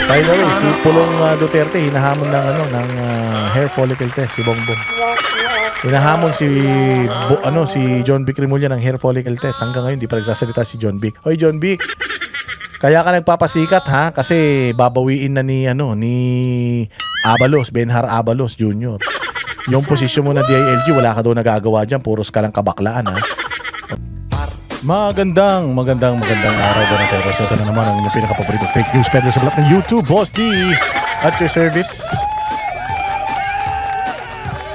By the way, si Pulong Duterte hinahamon ng hair follicle test si Bongbong. Hinahamon si John Vic Rimulya ng hair follicle test. Hanggang ngayon di pa nagsasalita si John Vic. Hoy John Vic, kaya ka nagpapasikat ha kasi babawiin na ni Benhar Abalos Jr. Yung posisyon mo na DILG, wala ka daw nagagawa diyan, puros ka lang kabaklaan ha. Magandang araw ba na tayo. Ito na naman ang pinaka-paborito fake news peddler sa vlog ng YouTube, Boss D, at your service.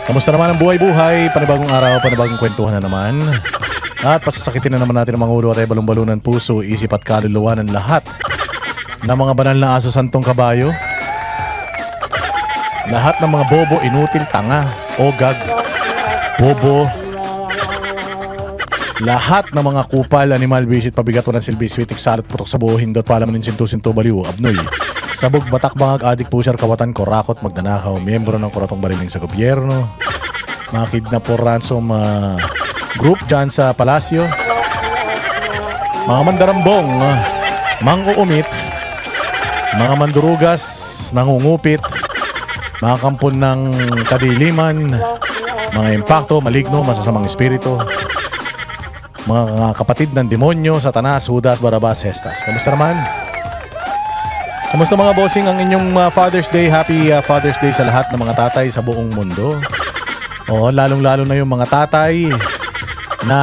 Kamusta naman ang buhay-buhay? Panibagong araw, panibagong kwentuhan na naman. At pasasakitin na naman natin ang mga ulo at ay balong-balunan puso, isip at kaluluwa ng lahat ng mga banal na aso, santong kabayo. Lahat ng mga bobo, inutil, tanga, ogag, bobo. Lahat ng mga kupal, animal, visit, pabigat, walang silbi, switik, salot, putok sa buho, hindot, palaman, sinto, baliw, abnoy, sabog, batak, bangag, adik, pusyar, kawatan, korakot, magnanakaw, miyembro ng kuratong bariling sa gobyerno, mga kidnap or ransom group dyan sa palasyo, mga mandarambong, mang-uumit, mga mandurugas, nangungupit, mga kampon ng kadiliman, mga impakto, maligno, masasamang espiritu, mga kapatid ng demonyo, Satanas, Judas, Barabas, Hestas. Kamusta naman? Kamusta mga bossing ang inyong Father's Day? Happy Father's Day sa lahat ng mga tatay sa buong mundo. O, lalong-lalo na yung mga tatay na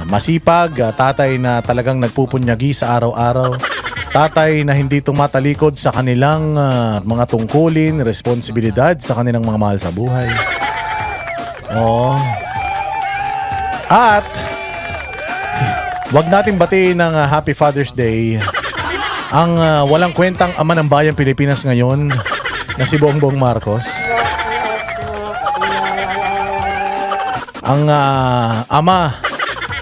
masipag, tatay na talagang nagpupunyagi sa araw-araw, tatay na hindi tumatalikod sa kanilang mga tungkulin, responsibilidad sa kanilang mga mahal sa buhay. O, at wag natin batiin ng Happy Father's Day ang walang kwentang ama ng bayang Pilipinas ngayon na si Bongbong Marcos. Ang ama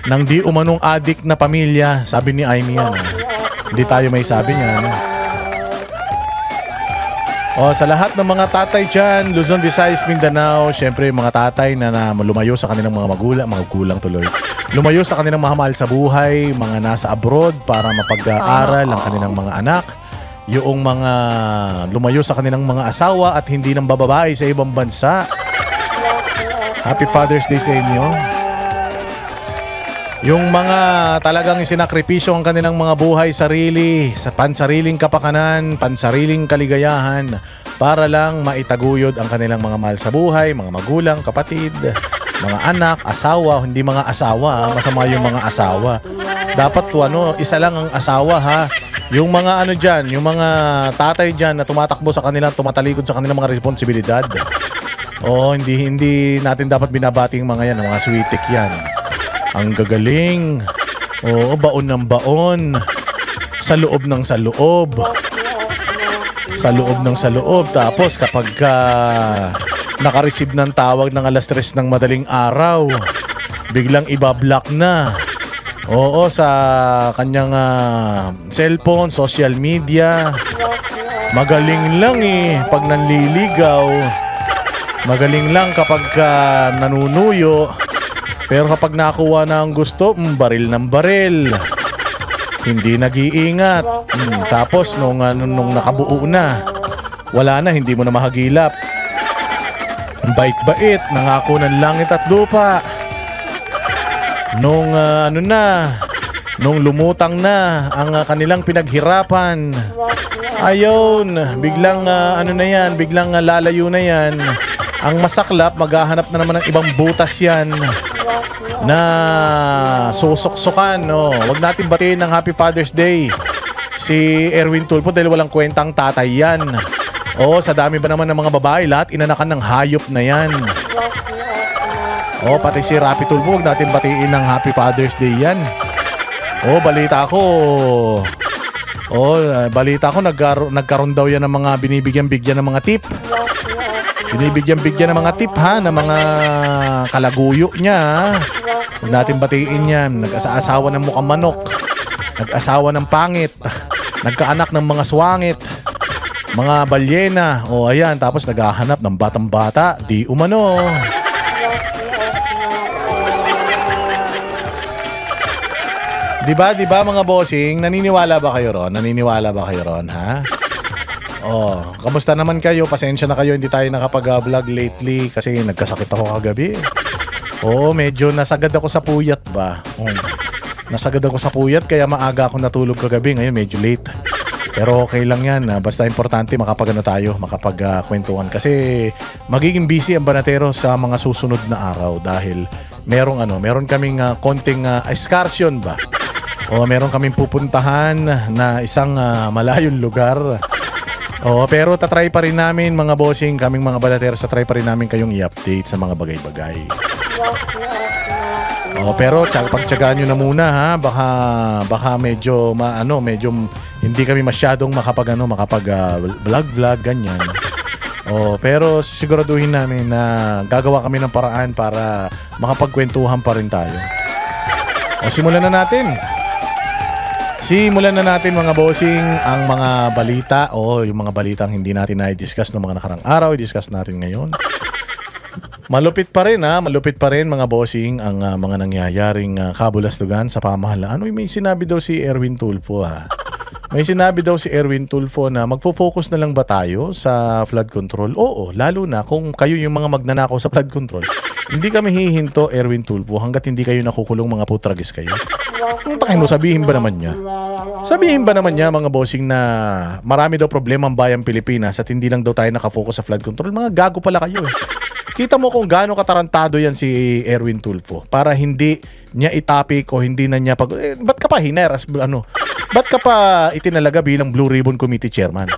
ng di umanong adik na pamilya, sabi ni Amy yan. Hindi tayo may sabi niya. O, sa lahat ng mga tatay dyan, Luzon, Visayas, Mindanao, syempre mga tatay na lumayo sa kanilang mga magulang tuloy. Lumayo sa kanilang mahal sa buhay, mga nasa abroad para mapag-aaral ang kanilang mga anak. Yung mga lumayo sa kanilang mga asawa at hindi nang bababae sa ibang bansa. Happy Father's Day sa inyo. Yung mga talagang isinakripisyo ang kanilang mga buhay, sarili, sa pansariling kapakanan, pansariling kaligayahan para lang maitaguyod ang kanilang mga mahal sa buhay, mga magulang, kapatid, mga anak, asawa, hindi mga asawa, masama yung mga asawa. Dapat isa lang ang asawa ha. Yung mga dyan, yung mga tatay dyan na tumatakbo sa kanila, tumatalikod sa kanilang mga responsibilidad. O, hindi natin dapat binabating mga yan, mga sweetik yan. Ang gagaling. Oo, baon ng baon. Sa loob ng sa loob. Sa loob ng sa loob. Tapos kapag nakareceive ng tawag ng alas 3 ng madaling araw, biglang ibablock na. Oo, sa kanyang cellphone, social media. Magaling lang pag nanliligaw. Magaling lang kapag nanunuyo. Pero kapag nakuha na ang gusto, baril ng baril. Hindi nag-iingat. Tapos nung nakabuo na, wala na, hindi mo na mahagilap. Bait-bait, nangako ng langit at lupa. Nung lumutang na ang kanilang pinaghirapan, ayon, biglang biglang lalayo na yan. Ang masaklap, maghahanap na naman ng ibang butas yan na susok-sokan. Wag natin batiin ng Happy Father's Day si Erwin Tulfo dahil walang kwentang tatay yan. Sa dami ba naman ng mga babae, lahat inanakan ng hayop na yan. Pati si Rapi Tulfo, wag natin batiin ng Happy Father's Day yan. Balita ko nagkaroon daw yan ng mga binibigyan ng mga tip. Binibigyan ng mga tip ha, ng mga kalaguyo niya. Huwag natin batiin yan. Nag-asawa ng mukhang manok, nag-asawa ng pangit, nagkaanak ng mga swangit, mga balyena. Ayan, tapos naghahanap ng batang-bata, di umano. Diba mga bossing, naniniwala ba kayo ron? Ha? Oh, kamusta naman kayo? Pasensya na kayo, hindi tayo nakapag-vlog lately kasi nagkasakit ako kagabi. Oo, medyo nasagad ako sa puyat ba. Nasagad ako sa puyat kaya maaga ako natulog kagabi. Ngayon medyo late. Pero okay lang yan. Basta importante makapag-ano tayo, makapag-kwentuhan. Kasi magiging busy ang Banatero sa mga susunod na araw dahil meron kaming konting excursion ba. O meron kaming pupuntahan na isang malayong lugar. O pero tatry pa rin namin mga bossing, kaming mga Banatero, try pa rin namin kayong i-update sa mga bagay-bagay. Pero pagtiyagaan nyo na muna ha, baka medyo medyo hindi kami masyadong makapag vlog ganyan. Pero siguraduhin namin na gagawa kami ng paraan para makapagkwentuhan pa rin tayo. Simulan na natin. Simulan na natin mga bossing ang mga balita yung mga balitang hindi natin na-discuss noong mga nakarang araw, i-discuss natin ngayon. Malupit pa rin mga bossing ang mga nangyayaring kabulastugan sa pamahalaan. May sinabi daw si Erwin Tulfo May sinabi daw si Erwin Tulfo na magfo-focus na lang ba tayo sa flood control? Oo, lalo na kung kayo yung mga magnanakaw sa flood control. Hindi kami hihinto, Erwin Tulfo, hanggat hindi kayo nakukulong, mga putragis kayo. Kung takin mo, sabihin ba naman niya mga bossing na marami daw problema ang bayang Pilipinas at hindi lang daw tayo nakafocus sa flood control? Mga gago pala kayo Kita mo kung gaano katarantado yan si Erwin Tulfo para hindi niya itapik o hindi na niya ba't ka pa hineras? Ba't ka pa itinalaga bilang Blue Ribbon Committee Chairman?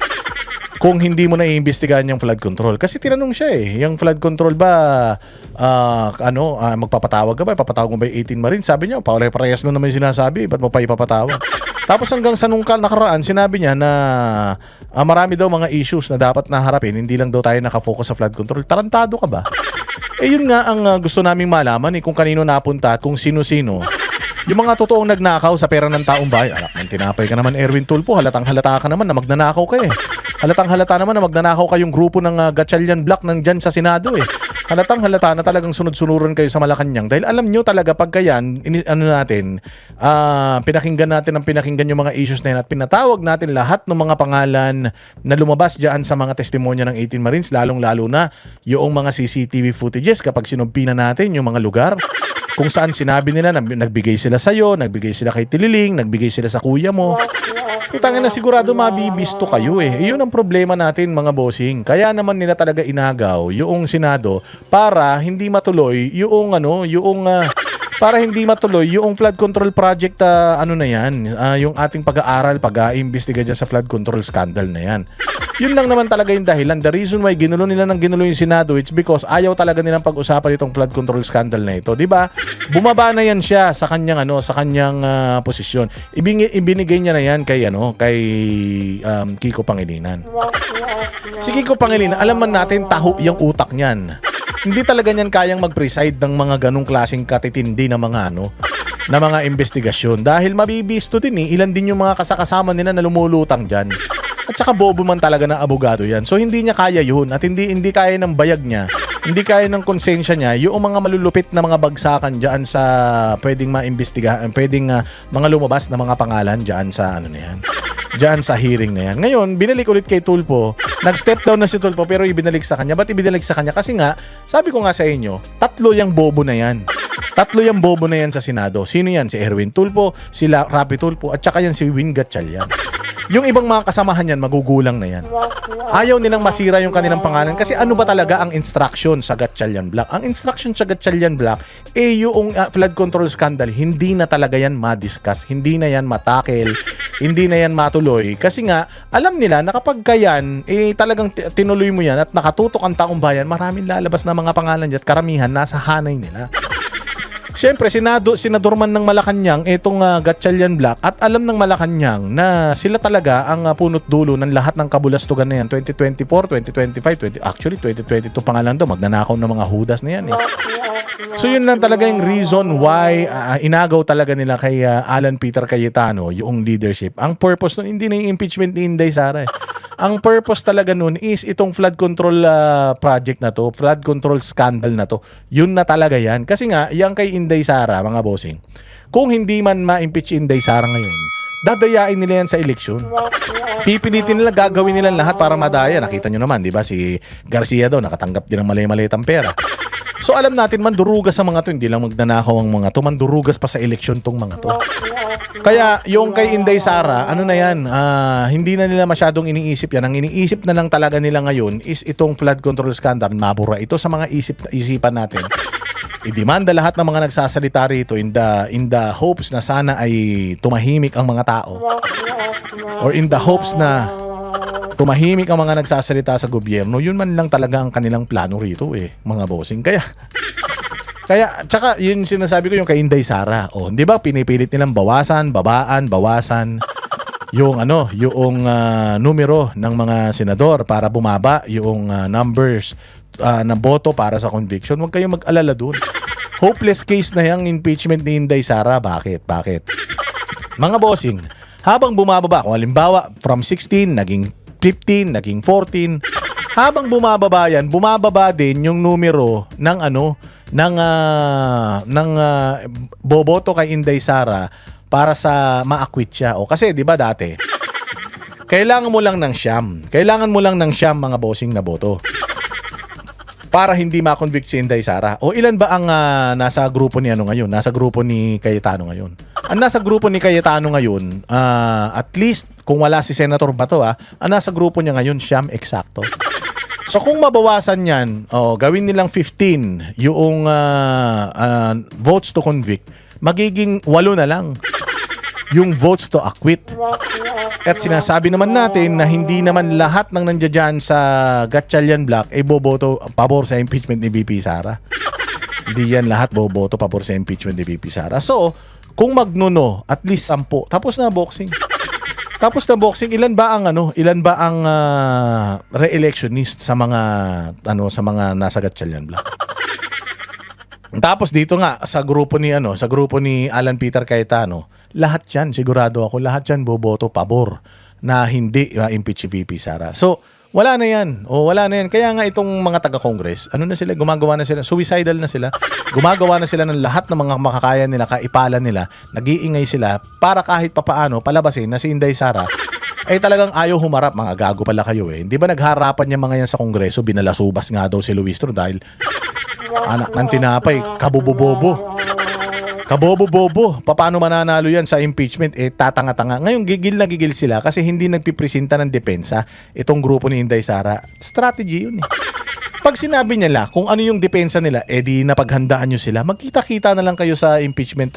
Kung hindi mo na iimbestigahan yung flood control. Kasi tinanong siya yung flood control ba, magpapatawag ka ba? Ipapatawag mo ba yung 18 Marines? Sabi niya, pare-parehas na naman yung sinasabi. Ba't mo pa ipapatawag? Tapos hanggang sa nung nakaraan, sinabi niya na marami daw mga issues na dapat naharapin. Hindi lang daw tayo nakafocus sa flood control. Tarantado ka ba? Yun nga ang gusto naming malaman kung kanino napunta at kung sino-sino. Yung mga totoong nagnakaw sa pera ng taong bayan. Alak, tinapay ka naman, Erwin Tulfo. Halatang halata ka naman na magnanakaw ka Halatang halata naman na magnanakaw kayong grupo ng Gatchalian Black dyan sa Senado Halatang halata na talagang sunod-sunuran kayo sa Malacanang. Dahil alam nyo talaga pagka yan, pinakinggan yung mga issues na yan at pinatawag natin lahat ng mga pangalan na lumabas dyan sa mga testimonya ng 18 Marines, lalong-lalo na yung mga CCTV footages kapag sinumpi na natin yung mga lugar kung saan sinabi nila na nagbigay sila sa'yo, nagbigay sila kay Tililing, nagbigay sila sa kuya mo. Tangina na sigurado mabibisto kayo Iyon ang problema natin mga bossing. Kaya naman nila talaga inagaw yung Senado para hindi matuloy yung flood control project yung ating pag-aaral, pag-iimbestiga dyan sa flood control scandal na yan. Yun lang naman talaga yung dahilan. The reason why ginulo yung Senado, it's because ayaw talaga nilang pag-usapan itong flood control scandal na ito. 'Di ba? Bumaba na yan siya sa kanyang posisyon. Ibinigay niya na yan kay Kiko Pangilinan. Si Kiko Pangilinan, alam man natin taho yung utak niyan. Hindi talaga niyan kayang mag-preside ng mga ganong klaseng katitindi na mga investigasyon dahil mabibisto din ilan din yung mga kasakasama nila na lumulutang diyan. At saka bobo man talaga ng abogado yan. So hindi niya kaya yun at hindi kaya ng bayag niya. Hindi kaya ng konsensya niya yung mga malulupit na mga bagsakan diyan sa pwedeng maimbestigahan, pwedeng mga lumabas na mga pangalan diyan sa diyan sa hearing na yan. Ngayon, binalik ulit kay Tulfo. Nag-step down na si Tulfo pero ibinalik sa kanya. Ba't ibinalik sa kanya? Kasi nga, sabi ko nga sa inyo, tatlo yung bobo na yan. Tatlo yung bobo na yan sa Senado. Sino yan? Si Erwin Tulfo, si Rapi Tulfo, at saka yan si Win Gatchalian. Yung ibang mga kasamahan yan, magugulang na yan. Ayaw nilang masira yung kanilang pangalan kasi ano ba talaga ang instruction sa Gatchalian Black? Ang instruction sa Gatchalian Black, yung flood control scandal, hindi na talaga yan ma-discuss, hindi na yan matakel, hindi na yan matuloy. Kasi nga, alam nila na kapag yan, talagang tinuloy mo yan at nakatutok ang taong bayan, maraming lalabas na mga pangalan dyan at karamihan nasa hanay nila. Siyempre, senador man ng Malacanang itong Gatchalian Black at alam ng Malacanang na sila talaga ang punot dulo ng lahat ng kabulastugan na yan. 2024, 2025, actually 2022 pa nga lang daw, magnanakaw ng mga hudas na yan So yun lang talaga yung reason why inagaw talaga nila kay Alan Peter Cayetano yung leadership. Ang purpose nun, hindi na yung impeachment ni Inday Sara Ang purpose talaga nun is itong flood control project na to, flood control scandal na to. Yun na talaga yan. Kasi nga, yung kay Inday Sara, mga bossing, kung hindi man ma-impeach Inday Sara ngayon, dadayain nila yan sa eleksyon. Pipilitin nila, gagawin nila lahat para madaya. Nakita nyo naman, di ba? Si Garcia daw, nakatanggap din ng malay-malitang pera. So alam natin, mandurugas sa mga to. Hindi lang magnanakaw ang mga to, mandurugas pa sa eleksyon tong mga to. Kaya yung kay Inday Sara, ano na yan, hindi na nila masyadong iniisip yan. Ang iniisip na lang talaga nila ngayon is itong flood control scandal. Mabura ito sa mga isipan natin. Idemanda lahat ng mga nagsasalita rito in the hopes na sana ay tumahimik ang mga tao. Or in the hopes na tumahimik ang mga nagsasalita sa gobyerno. Yun man lang talaga ang kanilang plano rito mga bossing. Kaya tsaka yun sinasabi ko yung kay Inday Sara. Oh, 'di ba pinipilit nilang bawasan yung numero ng mga senador para bumaba yung numbers ng boto para sa conviction. Huwag kayong mag-alala doon. Hopeless case na yung impeachment ni Inday Sara. Bakit? Mga bossing, habang bumababa, kung halimbawa from 16 naging 15, naging 14, habang bumababa yan, bumababa din yung numero ng boboto kay Inday Sara para sa ma-acquit siya. O kasi 'di ba dati, kailangan mo lang ng siyam mga bossing na boto para hindi ma-convict si Inday Sara. O ilan ba ang nasa grupo ni ngayon? Nasa grupo ni Cayetano ngayon. Ang nasa grupo ni Cayetano ngayon, at least kung wala si Senator Bato, ang nasa grupo niya ngayon siyam eksakto. So kung mabawasan yan, gawin nilang 15 yung votes to convict, magiging 8 na lang yung votes to acquit. At sinasabi naman natin na hindi naman lahat ng nandiyan sa Gatchalian Block ay boboto pabor sa impeachment ni VP Sara. Hindi yan lahat boboto pabor sa impeachment ni VP Sara. So, kung magnuno, at least 10. Tapos na boxing. Ilan ba ang re-electionist sa mga nasa Gatchalian Block? Tapos dito nga sa grupo ni Alan Peter Cayetano, lahat 'yan, sigurado ako, lahat 'yan boboto pabor na hindi impeach si VP Sara. So, wala na 'yan. Kaya nga itong mga taga-Congress, gumagawa na sila, suicidal na sila. Gumagawa na sila ng lahat ng mga makakaya nila, kaipalan nila, nag-iingay sila para kahit papaano palabasin na si Inday Sara ay talagang ayaw humarap. Mga gago pala kayo Hindi ba nagharapan yung mga yan sa Kongreso, binalasubas nga daw si Luistro dahil anak ng tinapay, kabobo-bobo. Paano mananalo yan sa impeachment? Tatanga-tanga. Ngayon, gigil na gigil sila kasi hindi nagpipresenta ng depensa itong grupo ni Inday Sara. Strategy yun Pag sinabi nila kung ano yung depensa nila, di napaghandaan nyo sila. Magkita-kita na lang kayo sa impeachment,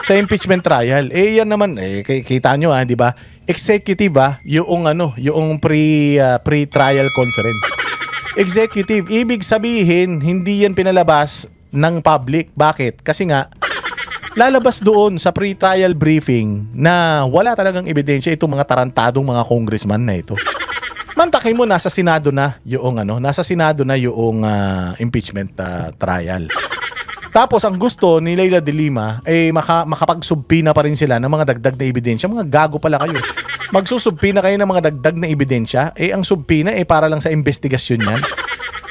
sa impeachment trial. Yan naman, kita nyo, di ba? Executive, yung pre-trial conference. Executive, ibig sabihin, hindi yan pinalabas ng public. Bakit? Kasi nga, lalabas doon sa pre-trial briefing na wala talagang ebidensya itong mga tarantadong mga congressman na ito. Mantakin mo, nasa Senado na yung impeachment trial. Tapos ang gusto ni Leila de Lima ay makapagsubpina pa rin sila ng mga dagdag na ebidensya. Mga gago pala kayo. Magsusubpina kayo ng mga dagdag na ebidensya, ang subpina para lang sa investigasyon yan.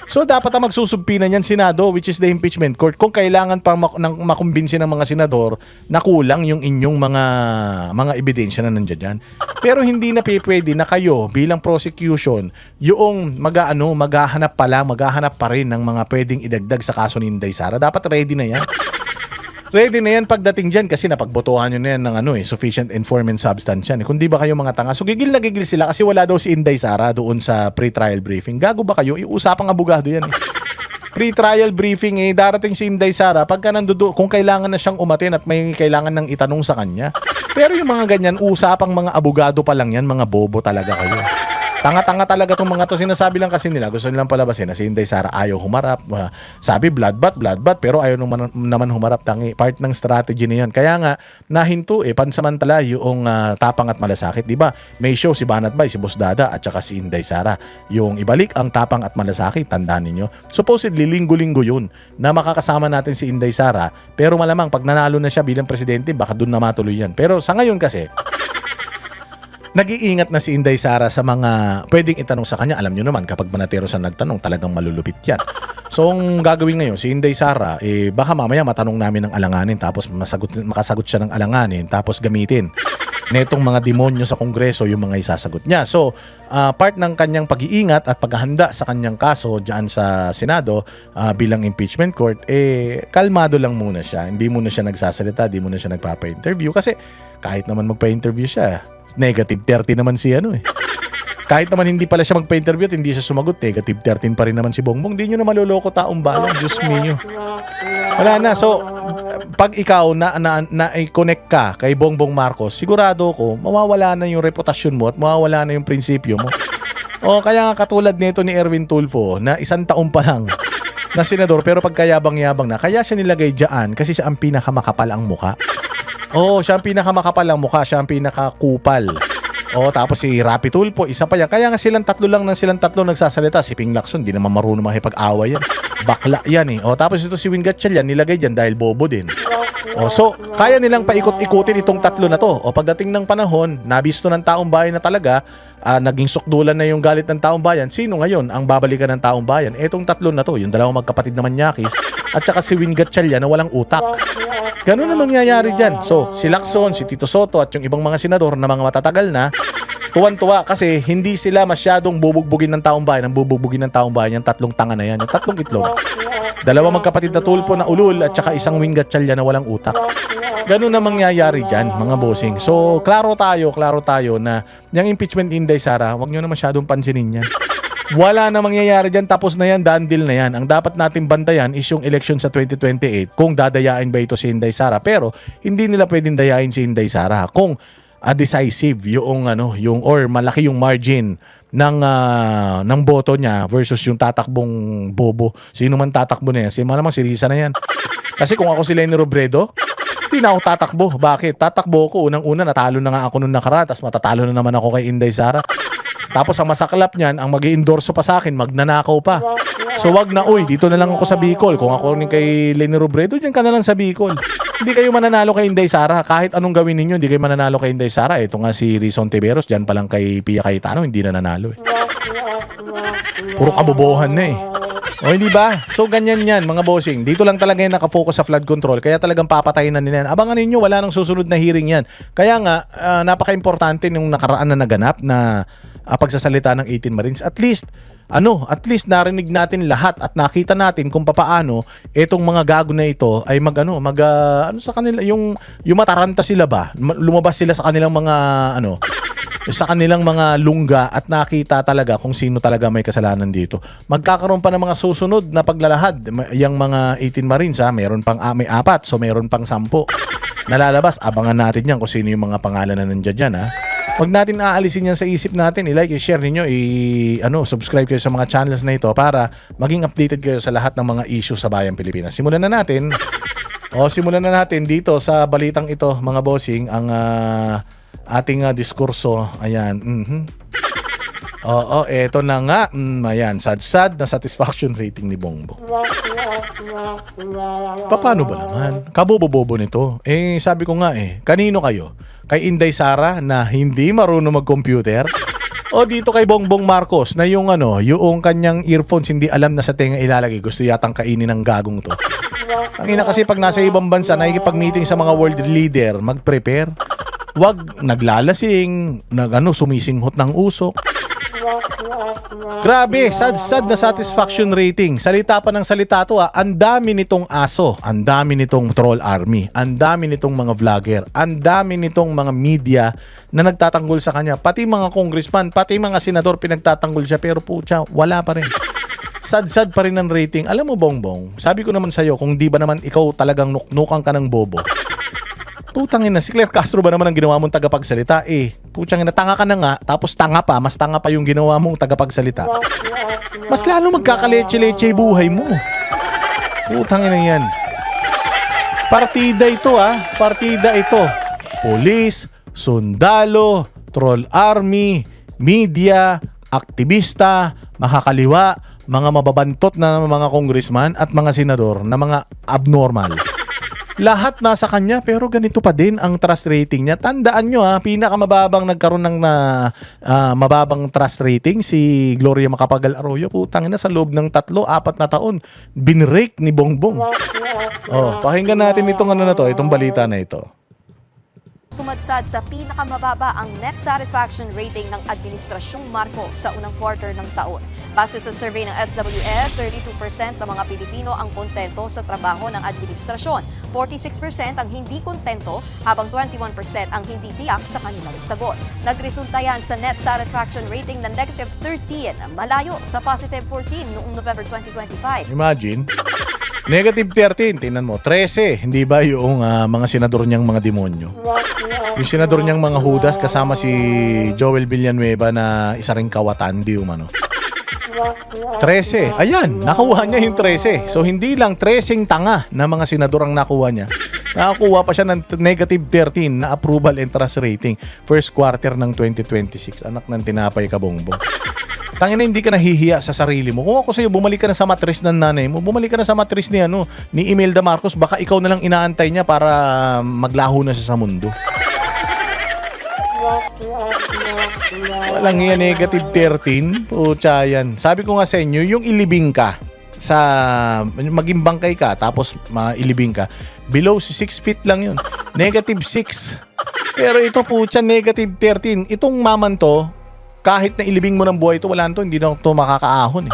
So dapat ang magsusubpina niyan Senado, which is the impeachment court, kung kailangan pang makumbinsi ng mga senador na kulang yung inyong mga ebidensya na nandiyan dyan. Pero hindi na pwede na kayo bilang prosecution yung maghahanap pa rin ng mga pwedeng idagdag sa kaso ni Inday Sara. Dapat ready na yan. Ready na yan pagdating dyan kasi napagbotohan nyo na yan ng sufficient informant substance yan. Kung di ba kayo mga tanga? So gigil na gigil sila kasi wala daw si Inday Sara doon sa pre-trial briefing. Gago ba kayo? Iusapang abogado yan Pre-trial briefing darating si Inday Sara pagka kung kailangan na siyang umatin at may kailangan nang itanong sa kanya. Pero yung mga ganyan, usapang mga abogado pa lang yan, mga bobo talaga kayo. Tanga-tanga talaga itong mga to. Sinasabi lang kasi nila, gusto nilang palabasin na si Inday Sara ayaw humarap. Sabi bloodbath, pero ayaw naman humarap. Part ng strategy na yan. Kaya nga, nahinto pansamantala yung tapang at malasakit. Diba? May show si Banat Bay, si Boss Dada, at saka si Inday Sara. Yung ibalik ang tapang at malasakit, tandaan ninyo. Supposedly, linggo-linggo yun na makakasama natin si Inday Sara. Pero malamang, pag nanalo na siya bilang presidente, baka dun na matuloy yan. Pero sa ngayon kasi, nag-iingat na si Inday Sara sa mga pwedeng itanong sa kanya. Alam nyo naman, kapag Manatero sa nagtanong, talagang malulupit yan. So, ang gagawin ngayon, si Inday Sara, baka mamaya matanong namin ng alanganin, tapos makasagot siya ng alanganin, tapos gamitin netong mga demonyo sa Kongreso yung mga isasagot niya. So, part ng kanyang pag-iingat at paghahanda sa kanyang kaso diyan sa Senado bilang impeachment court, kalmado lang muna siya. Hindi muna siya nagsasalita, hindi muna siya nagpapa-interview kasi kahit naman magpa-interview siya, negative 30 naman si Kahit naman hindi pala siya magpa-interview at hindi siya sumagot, negative 13 pa rin naman si Bongbong. Hindi nyo na maloloko taong bayan. Diyos mio. Wala na. So, pag ikaw na-connect ka kay Bongbong Marcos, sigurado ko, mawawala na yung reputasyon mo at mawawala na yung prinsipyo mo. O kaya nga katulad nito ni Erwin Tulfo na 1 taon pa lang na senador pero pagkayabang-yabang na. Kaya siya nilagay dyan kasi siya ang pinakamakapal ang muka. Siya ang pinakamakapal ang muka. Siya ang pinakakupal. Tapos si Rapi Tulfo, isa pa yan. Kaya nga silang tatlo nagsasalita. Si Ping Lacson, di naman marunong makipag-away yan. Bakla yan eh. Tapos ito si Win Gatchalian, nilagay dyan dahil bobo din. So, kaya nilang paikot-ikutin itong tatlo na to. Pagdating ng panahon, nabisto ng taong bayan na talaga, naging sukdulan na yung galit ng taong bayan. Sino ngayon ang babalikan ng taong bayan? Etong tatlo na to, yung dalawang magkapatid na Manyakis, at saka si Win Gatchalian na walang utak. Ganun na mangyayari dyan. So, si Lacson, si Tito Soto at yung ibang mga senador na mga matatagal na, tuwan-tuwa kasi hindi sila masyadong bubugbugin ng taong bayan. Ang bubugbugin ng taong bayan, yung tatlong tanga na yan, yung tatlong itlog. Dalawang magkapatid na Tulfo na ulul at saka isang Win Gatchalian na walang utak. Ganun na mangyayari dyan, mga bossing. So, klaro tayo na yung impeachment Inday Sara, wag nyo na masyadong pansinin yan. Wala na mangyayari dyan, tapos na yan, done deal na yan. Ang dapat natin bantayan is yung election sa 2028 kung dadayain ba ito si Inday Sara. Pero hindi nila pwedeng dayain si Inday Sara kung decisive yung or malaki yung margin ng boto niya versus yung tatakbong bobo. Sino man tatakbo na yan? Si Risa na yan. Kasi kung ako si Leni Robredo, hindi na ako tatakbo. Bakit? Tatakbo ko. Unang-una, natalo na nga ako nung nakaraan, tapos matatalo na naman ako kay Inday Sara. Tapos ang masaklap niyan, ang mag-i-endorso pa sa akin, magnanakaw pa. So wag na, dito na lang ako sa Bicol. Kung ako rin kay Leni Robredo, dyan ka na lang sa Bicol. Hindi kayo mananalo kay Inday Sara. Kahit anong gawin ninyo, hindi kayo mananalo kay Inday Sara. Ito nga si Rizon Tiveros, dyan pa lang kay Pia Cayetano, hindi na nanalo eh. Puro kabobohan na eh. Hindi ba? So ganyan yan mga bossing. Dito lang talaga yung nakafocus sa flood control. Kaya talagang papatayin na nila yan. Abangan ninyo, wala nang susunod na hearing yan. Kaya nga, napaka-importante nung nakaraan na naganap na pagsasalita ng 18 Marines. At least narinig natin lahat at nakita natin kung papaano itong mga gago na ito ay sa kanila, yung mataranta sila ba? Lumabas sila sa kanilang mga lungga at nakita talaga kung sino talaga may kasalanan dito. Magkakaroon pa ng mga susunod na paglalahad. Yung mga 18 Marines, may 4, so meron pang 10 nalalabas. Abangan natin yan kung sino yung mga pangalan na nandiyan dyan, ha. Huwag natin aalisin yan sa isip natin. I-like, i-share ninyo, subscribe kayo sa mga channels na ito para maging updated kayo sa lahat ng mga issues sa Bayang Pilipinas. Simulan na natin dito sa balitang ito, mga bossing, ang ating diskurso. Ayan. Eto na nga. Ayan, sad-sad na satisfaction rating ni Bongbong. Paano ba naman? Kabobo-bobo nito. Sabi ko nga kanino kayo? Kay Inday Sara na hindi marunong mag-computer? O dito kay Bongbong Marcos na yung kanyang earphones hindi alam na sa tenga ilalagay. Gusto yatang kainin ng gagong to. Ang ina kasi pag nasa ibang bansa, nakikipag-meeting sa mga world leader, mag-prepare. Wag naglalasing, sumisinghot ng usok. Grabe, sad na satisfaction rating. Salita pa ng salita to Ang dami nitong aso, ang dami nitong troll army, ang dami nitong mga vlogger, ang dami nitong mga media na nagtatanggol sa kanya. Pati mga congressman, pati mga senador pinagtatanggol siya, pero pucha, wala pa rin. Sad pa rin ang rating. Alam mo, Bongbong, sabi ko naman sa'yo, kung di ba naman ikaw talagang nuknukan ka ng bobo, putangin na, si Claire Castro ba naman ang ginawa mong tagapagsalita? Putangin na, tanga ka na nga, tapos mas tanga pa yung ginawa mong tagapagsalita. Mas lalo magkakaleche-leche buhay mo. Putangin na yan. Partida ito. Police, sundalo, troll army, media, aktivista, makakaliwa, mga mababantot na mga congressman at mga senador na mga abnormal. Lahat nasa kanya, pero ganito pa din ang trust rating niya. Tandaan nyo pinakamababang nagkaroon ng mababang trust rating si Gloria Macapagal Arroyo. Putangin na, sa loob ng 3-4 na taon binrake ni Bongbong. Pakinggan natin itong itong balita na ito. Sumadsad sa pinakamababa ang net satisfaction rating ng Administrasyong Marcos sa unang quarter ng taon. Base sa survey ng SWS, 32% ng mga Pilipino ang kontento sa trabaho ng administrasyon, 46% ang hindi kontento, habang 21% ang hindi tiyak sa kanilang sagot. Nagresulta yan sa net satisfaction rating na negative 13, malayo sa positive 14 noong November 2025. Imagine, negative 13, tingnan mo, 13, hindi ba yung mga senador niyang mga demonyo? Yung senador niyang mga Judas kasama si Joel Villanueva na isa ring kawatan, di umano. 13, ayan, nakuha niya yung 13. So hindi lang 13 tanga na mga senador ang nakuha niya. Nakakuha pa siya ng negative 13 na approval and trust rating first quarter ng 2026. Anak ng tinapay ka, Bongbong. Tangina, hindi ka nahihiya sa sarili mo. Kung ako sa'yo, bumalik ka na sa matris ng nanay mo, bumalik ka na sa matris ni Imelda Marcos, baka ikaw na lang inaantay niya para maglaho na siya sa mundo. Walang yan, negative 13. Pucha yan. Sabi ko nga sa inyo, yung ilibing ka, maging bangkay ka, tapos mailibing ka, below 6 feet lang yun. Negative 6. Pero ito pucha, negative 13. Itong maman to, kahit na ilibing mo ng buhay ito, wala to, hindi na ito makakaahon.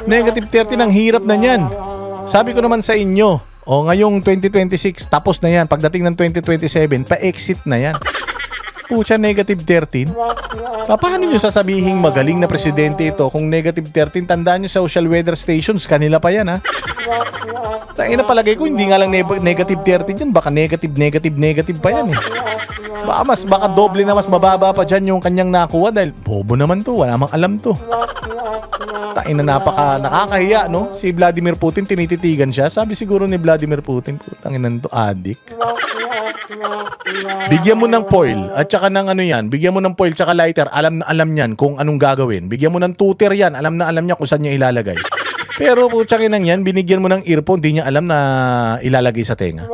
Negative 13, ang hirap na yan. Sabi ko naman sa inyo, ngayong 2026, tapos na yan. Pagdating ng 2027, pa-exit na yan. Pucha, negative 13. Paano nyo sasabihing magaling na presidente ito kung negative 13? Tandaan nyo, social weather stations, kanila pa yan, ha? Tangina, palagay ko, hindi nga lang negative 13 yan. Baka negative pa yan, eh. Baka doble na mas mababa pa dyan yung kanyang nakuha dahil bobo naman to, wala mang alam to. Tangina, nakakahiya, no? Si Vladimir Putin, tinititigan siya. Sabi siguro ni Vladimir Putin, tanginan to, adik. Bigyan mo ng foil at saka ng bigyan mo ng foil tsaka lighter, alam na alam niyan kung anong gagawin. Bigyan mo ng tutor yan, alam na alam niya kung saan niya ilalagay. Pero putsaki nang yan, binigyan mo ng earphone, di niya alam na ilalagay sa tenga.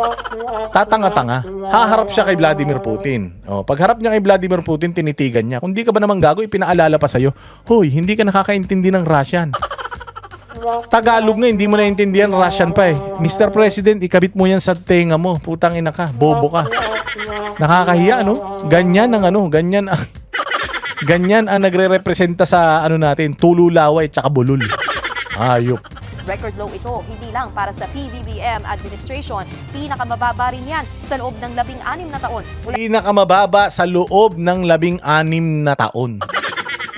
Tatanga-tanga. Haharap siya kay Vladimir Putin. Pagharap niya kay Vladimir Putin, tinitigan niya. Kung di ka ba naman gago, ipinaalala pa sa'yo, hoy, hindi ka nakakaintindi ng Russian. Tagalog nga, hindi mo naintindihan, Russian pa eh. Mr. President, ikabit mo yan sa tenga mo. Putang ina ka, bobo ka. Nakakahiya, no? Ganyan ang nagre-representa sa natin, tululaway tsaka bulol. Ayop. Record low ito, hindi lang para sa PBBM administration, pinakamababa rin yan sa loob ng 16 na taon. Pinakamababa sa loob ng 16 na taon.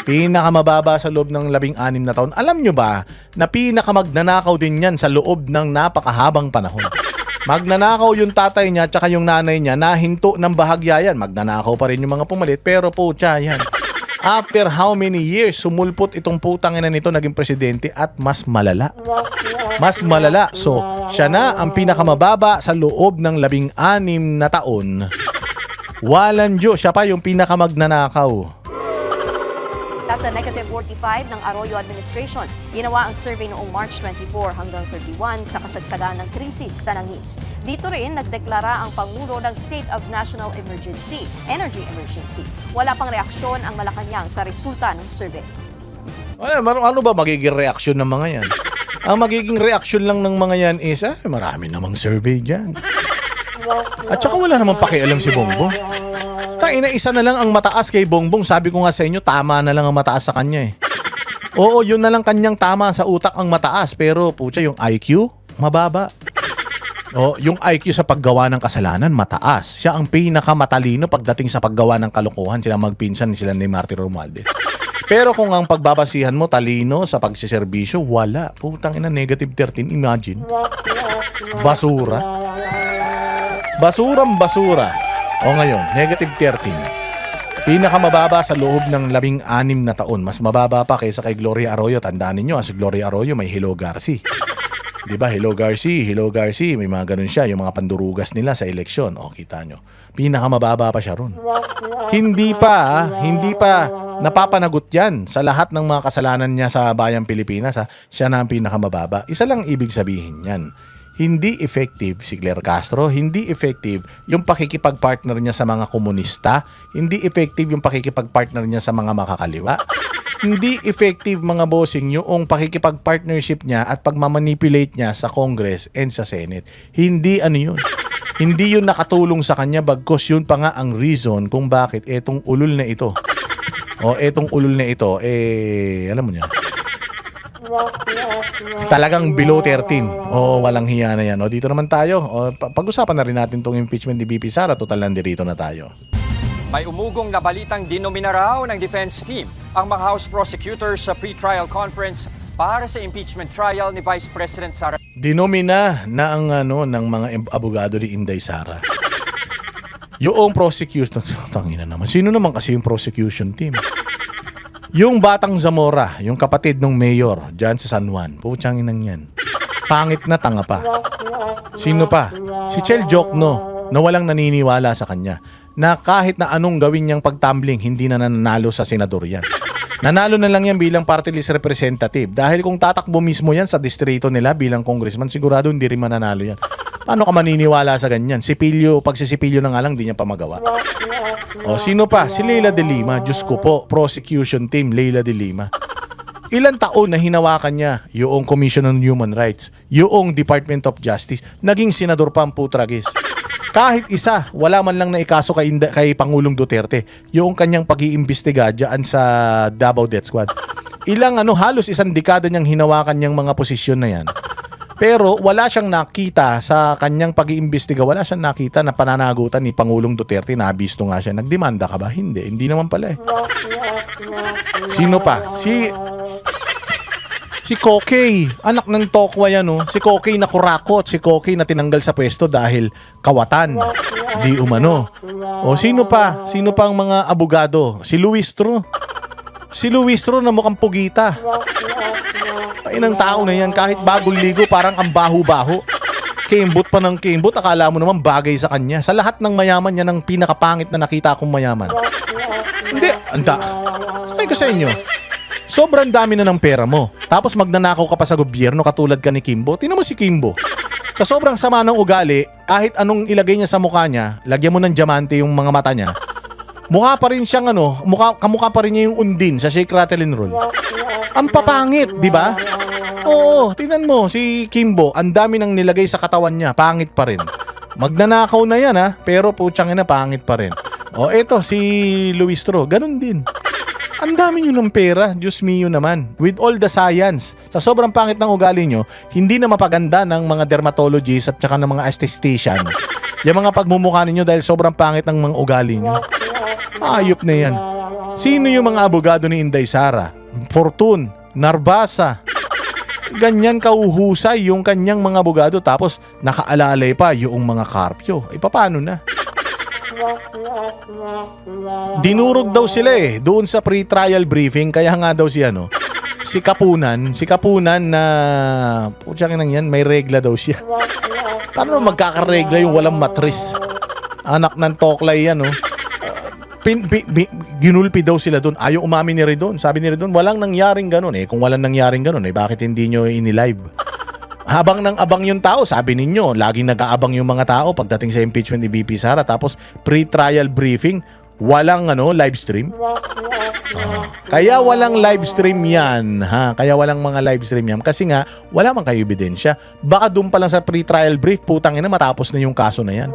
Pinakamababa sa loob ng 16 na taon. Alam nyo ba na pinakamagnanakaw din yan sa loob ng napakahabang panahon? Magnanakaw yung tatay niya at yung nanay niya, nahinto ng bahagya yan. Magnanakaw pa rin yung mga pumalit, pero pucha yan. After how many years, sumulpot itong putang ina nito naging presidente at mas malala. Mas malala. So, siya na ang pinakamababa sa loob ng 16 na taon. Walang Diyos, siya pa yung pinakamagnanakaw. Sa negative 45 ng Arroyo administration, ginawa ang survey noong March 24 hanggang 31 sa kasagsagan ng krisis sa langis. Dito rin nagdeklara ang Pangulo ng State of National Emergency, Energy Emergency. Wala pang reaksyon ang Malacanang sa resulta ng survey. Ano ba magiging reaksyon ng mga yan? Ang magiging reaksyon lang ng mga yan is, marami namang survey dyan. At saka wala namang pakialam si Bongbong. Isa na lang ang mataas kay Bongbong. Sabi ko nga sa inyo, tama na lang ang mataas sa kanya eh. Oo, yun na lang kanyang tama sa utak ang mataas. Pero pucha, yung IQ, mababa. Yung IQ sa paggawa ng kasalanan, mataas. Siya ang pinakamatalino pagdating sa paggawa ng kalokohan. Sila magpinsan, sila ni Martin Romualdez. Pero kung ang pagbabasihan mo, talino sa pagsiservisyo, wala. Putang ina, negative 13, imagine. Basura. Basurang basura. Ngayon, negative 13. Pinakamababa sa loob ng 16 na taon. Mas mababa pa kaysa kay Gloria Arroyo. Tandaan ninyo, si Gloria Arroyo may Hello Garci. Diba? Hello Garci. May mga ganun siya. Yung mga pandurugas nila sa eleksyon. Kita nyo. Pinakamababa pa siya ron. Hindi pa napapanagot yan sa lahat ng mga kasalanan niya sa bayang Pilipinas. Siya na ang pinakamababa. Isa lang ibig sabihin yan. Hindi effective si Claire Castro, hindi effective yung pakikipag-partner niya sa mga komunista, hindi effective yung pakikipag-partner niya sa mga makakaliwa, hindi effective mga bossing yung pakikipag-partnership niya at pagmamanipulate niya sa Congress and sa Senate. Hindi yun. Hindi yun nakatulong sa kanya, bagkos yun pa nga ang reason kung bakit etong ulol na ito. Etong ulol na ito, alam mo niya. Talagang below 13. Walang hiya na yan. Dito naman tayo. Pag-usapan na rin natin tong impeachment ni VP Sara. Total nandito na tayo. May umugong na balitang dinomina raw ng defense team ang mga House prosecutors sa pre-trial conference para sa impeachment trial ni Vice President Sara. Dinomina na ang ng mga abogado ni Inday Sara. Yung prosecution, tangina naman. Sino naman kasi yung prosecution team? Yung Batang Zamora, yung kapatid ng mayor diyan sa San Juan. Putsang inang yan. Pangit na, tanga pa. Sino pa? Si Chel Jokno na walang naniniwala sa kanya. Na kahit na anong gawin niyang pagtumbling, hindi na nanalo sa senador yan. Nanalo na lang yan bilang party list representative. Dahil kung tatakbo mismo yan sa distrito nila bilang congressman, sigurado hindi rin mananalo yan. Paano ka maniniwala sa ganyan? Pagsisipilyo na nga lang, di niya pa magawa. Sino pa? Si Leila de Lima. Diyos ko po, prosecution team, Leila de Lima. Ilang taon na hinawakan niya yung Commission on Human Rights, yung Department of Justice, naging senador pa ang putragis. Kahit isa, wala man lang naikaso kay Pangulong Duterte, yung kanyang pag-iimbestiga dyan sa Davao Death Squad. Halos isang dekada niyang hinawakan niyang mga posisyon na yan. Pero wala siyang nakita sa kanyang pag-iimbestiga, wala siyang nakita na pananagutan ni Pangulong Duterte. Nabisto nga siya. Nagdemanda ka ba? Hindi naman pala eh. Sino pa? Si Kokey, anak ng Tokwa yan, Si Kokey na kurakot, si Kokey na tinanggal sa pwesto dahil kawatan, di umano. Sino pa? Sino pa ang mga abogado? Si Luistro. Si Luistro na mukhang pugita. Inang tao na yan, kahit bagong ligo, parang ang baho-baho. Kembot pa ng kembot, akala mo naman bagay sa kanya. Sa lahat ng mayaman, yan ang pinakapangit na nakita kong mayaman. Hindi, sakay ko sa inyo. Sobrang dami na ng pera mo. Tapos magnanakaw ka pa sa gobyerno katulad ka ni Kimbo. Tingnan mo si Kimbo. Sa sobrang sama ng ugali, kahit anong ilagay niya sa mukha niya, lagyan mo ng diamante yung mga mata niya, mukha pa rin siyang kamukha pa rin niya yung Undin sa Shake, Rattle and Roll. Ang papangit, di ba? Oo, tingnan mo si Kimbo, ang dami nang nilagay sa katawan niya, pangit pa rin. Magnanakaw na yan pero putsang ina, pangit pa rin. Eto si Luistro, ganun din. Ang dami nyo ng pera, Diyos mio naman. With all the science, sa sobrang pangit ng ugali nyo, hindi na mapaganda ng mga dermatologists at saka ng mga esthetician. Yung mga pagmumukha ninyo dahil sobrang pangit ng mga ugali nyo. Ayop na yan. Sino yung mga abogado ni Inday Sara? Fortune, Narbasa. Ganyan kauhusay yung kanyang mga abogado tapos nakaalalay pa yung mga karpyo. Paano na? Dinurog daw sila doon sa pre-trial briefing, kaya nga daw si Kapunan na putsang nang yan, may regla daw siya. Paano magkakaregla yung walang matris? Anak ng toklay yan ginulpi daw sila doon. Ayaw umamin ni Redon. Sabi ni Redon, walang nangyaring ganun kung walang nangyaring ganun bakit hindi nyo ini-live? Habang nang abang yung tao, sabi ninyo, laging nag-aabang yung mga tao pagdating sa impeachment ni VP Sara. Tapos pre-trial briefing, walang live stream. Kaya walang live stream yan, Kaya walang mga live stream yan kasi nga wala man kayo ebidensya. Baka doon pa lang sa pre-trial brief, putang ina, matapos na yung kaso na yan.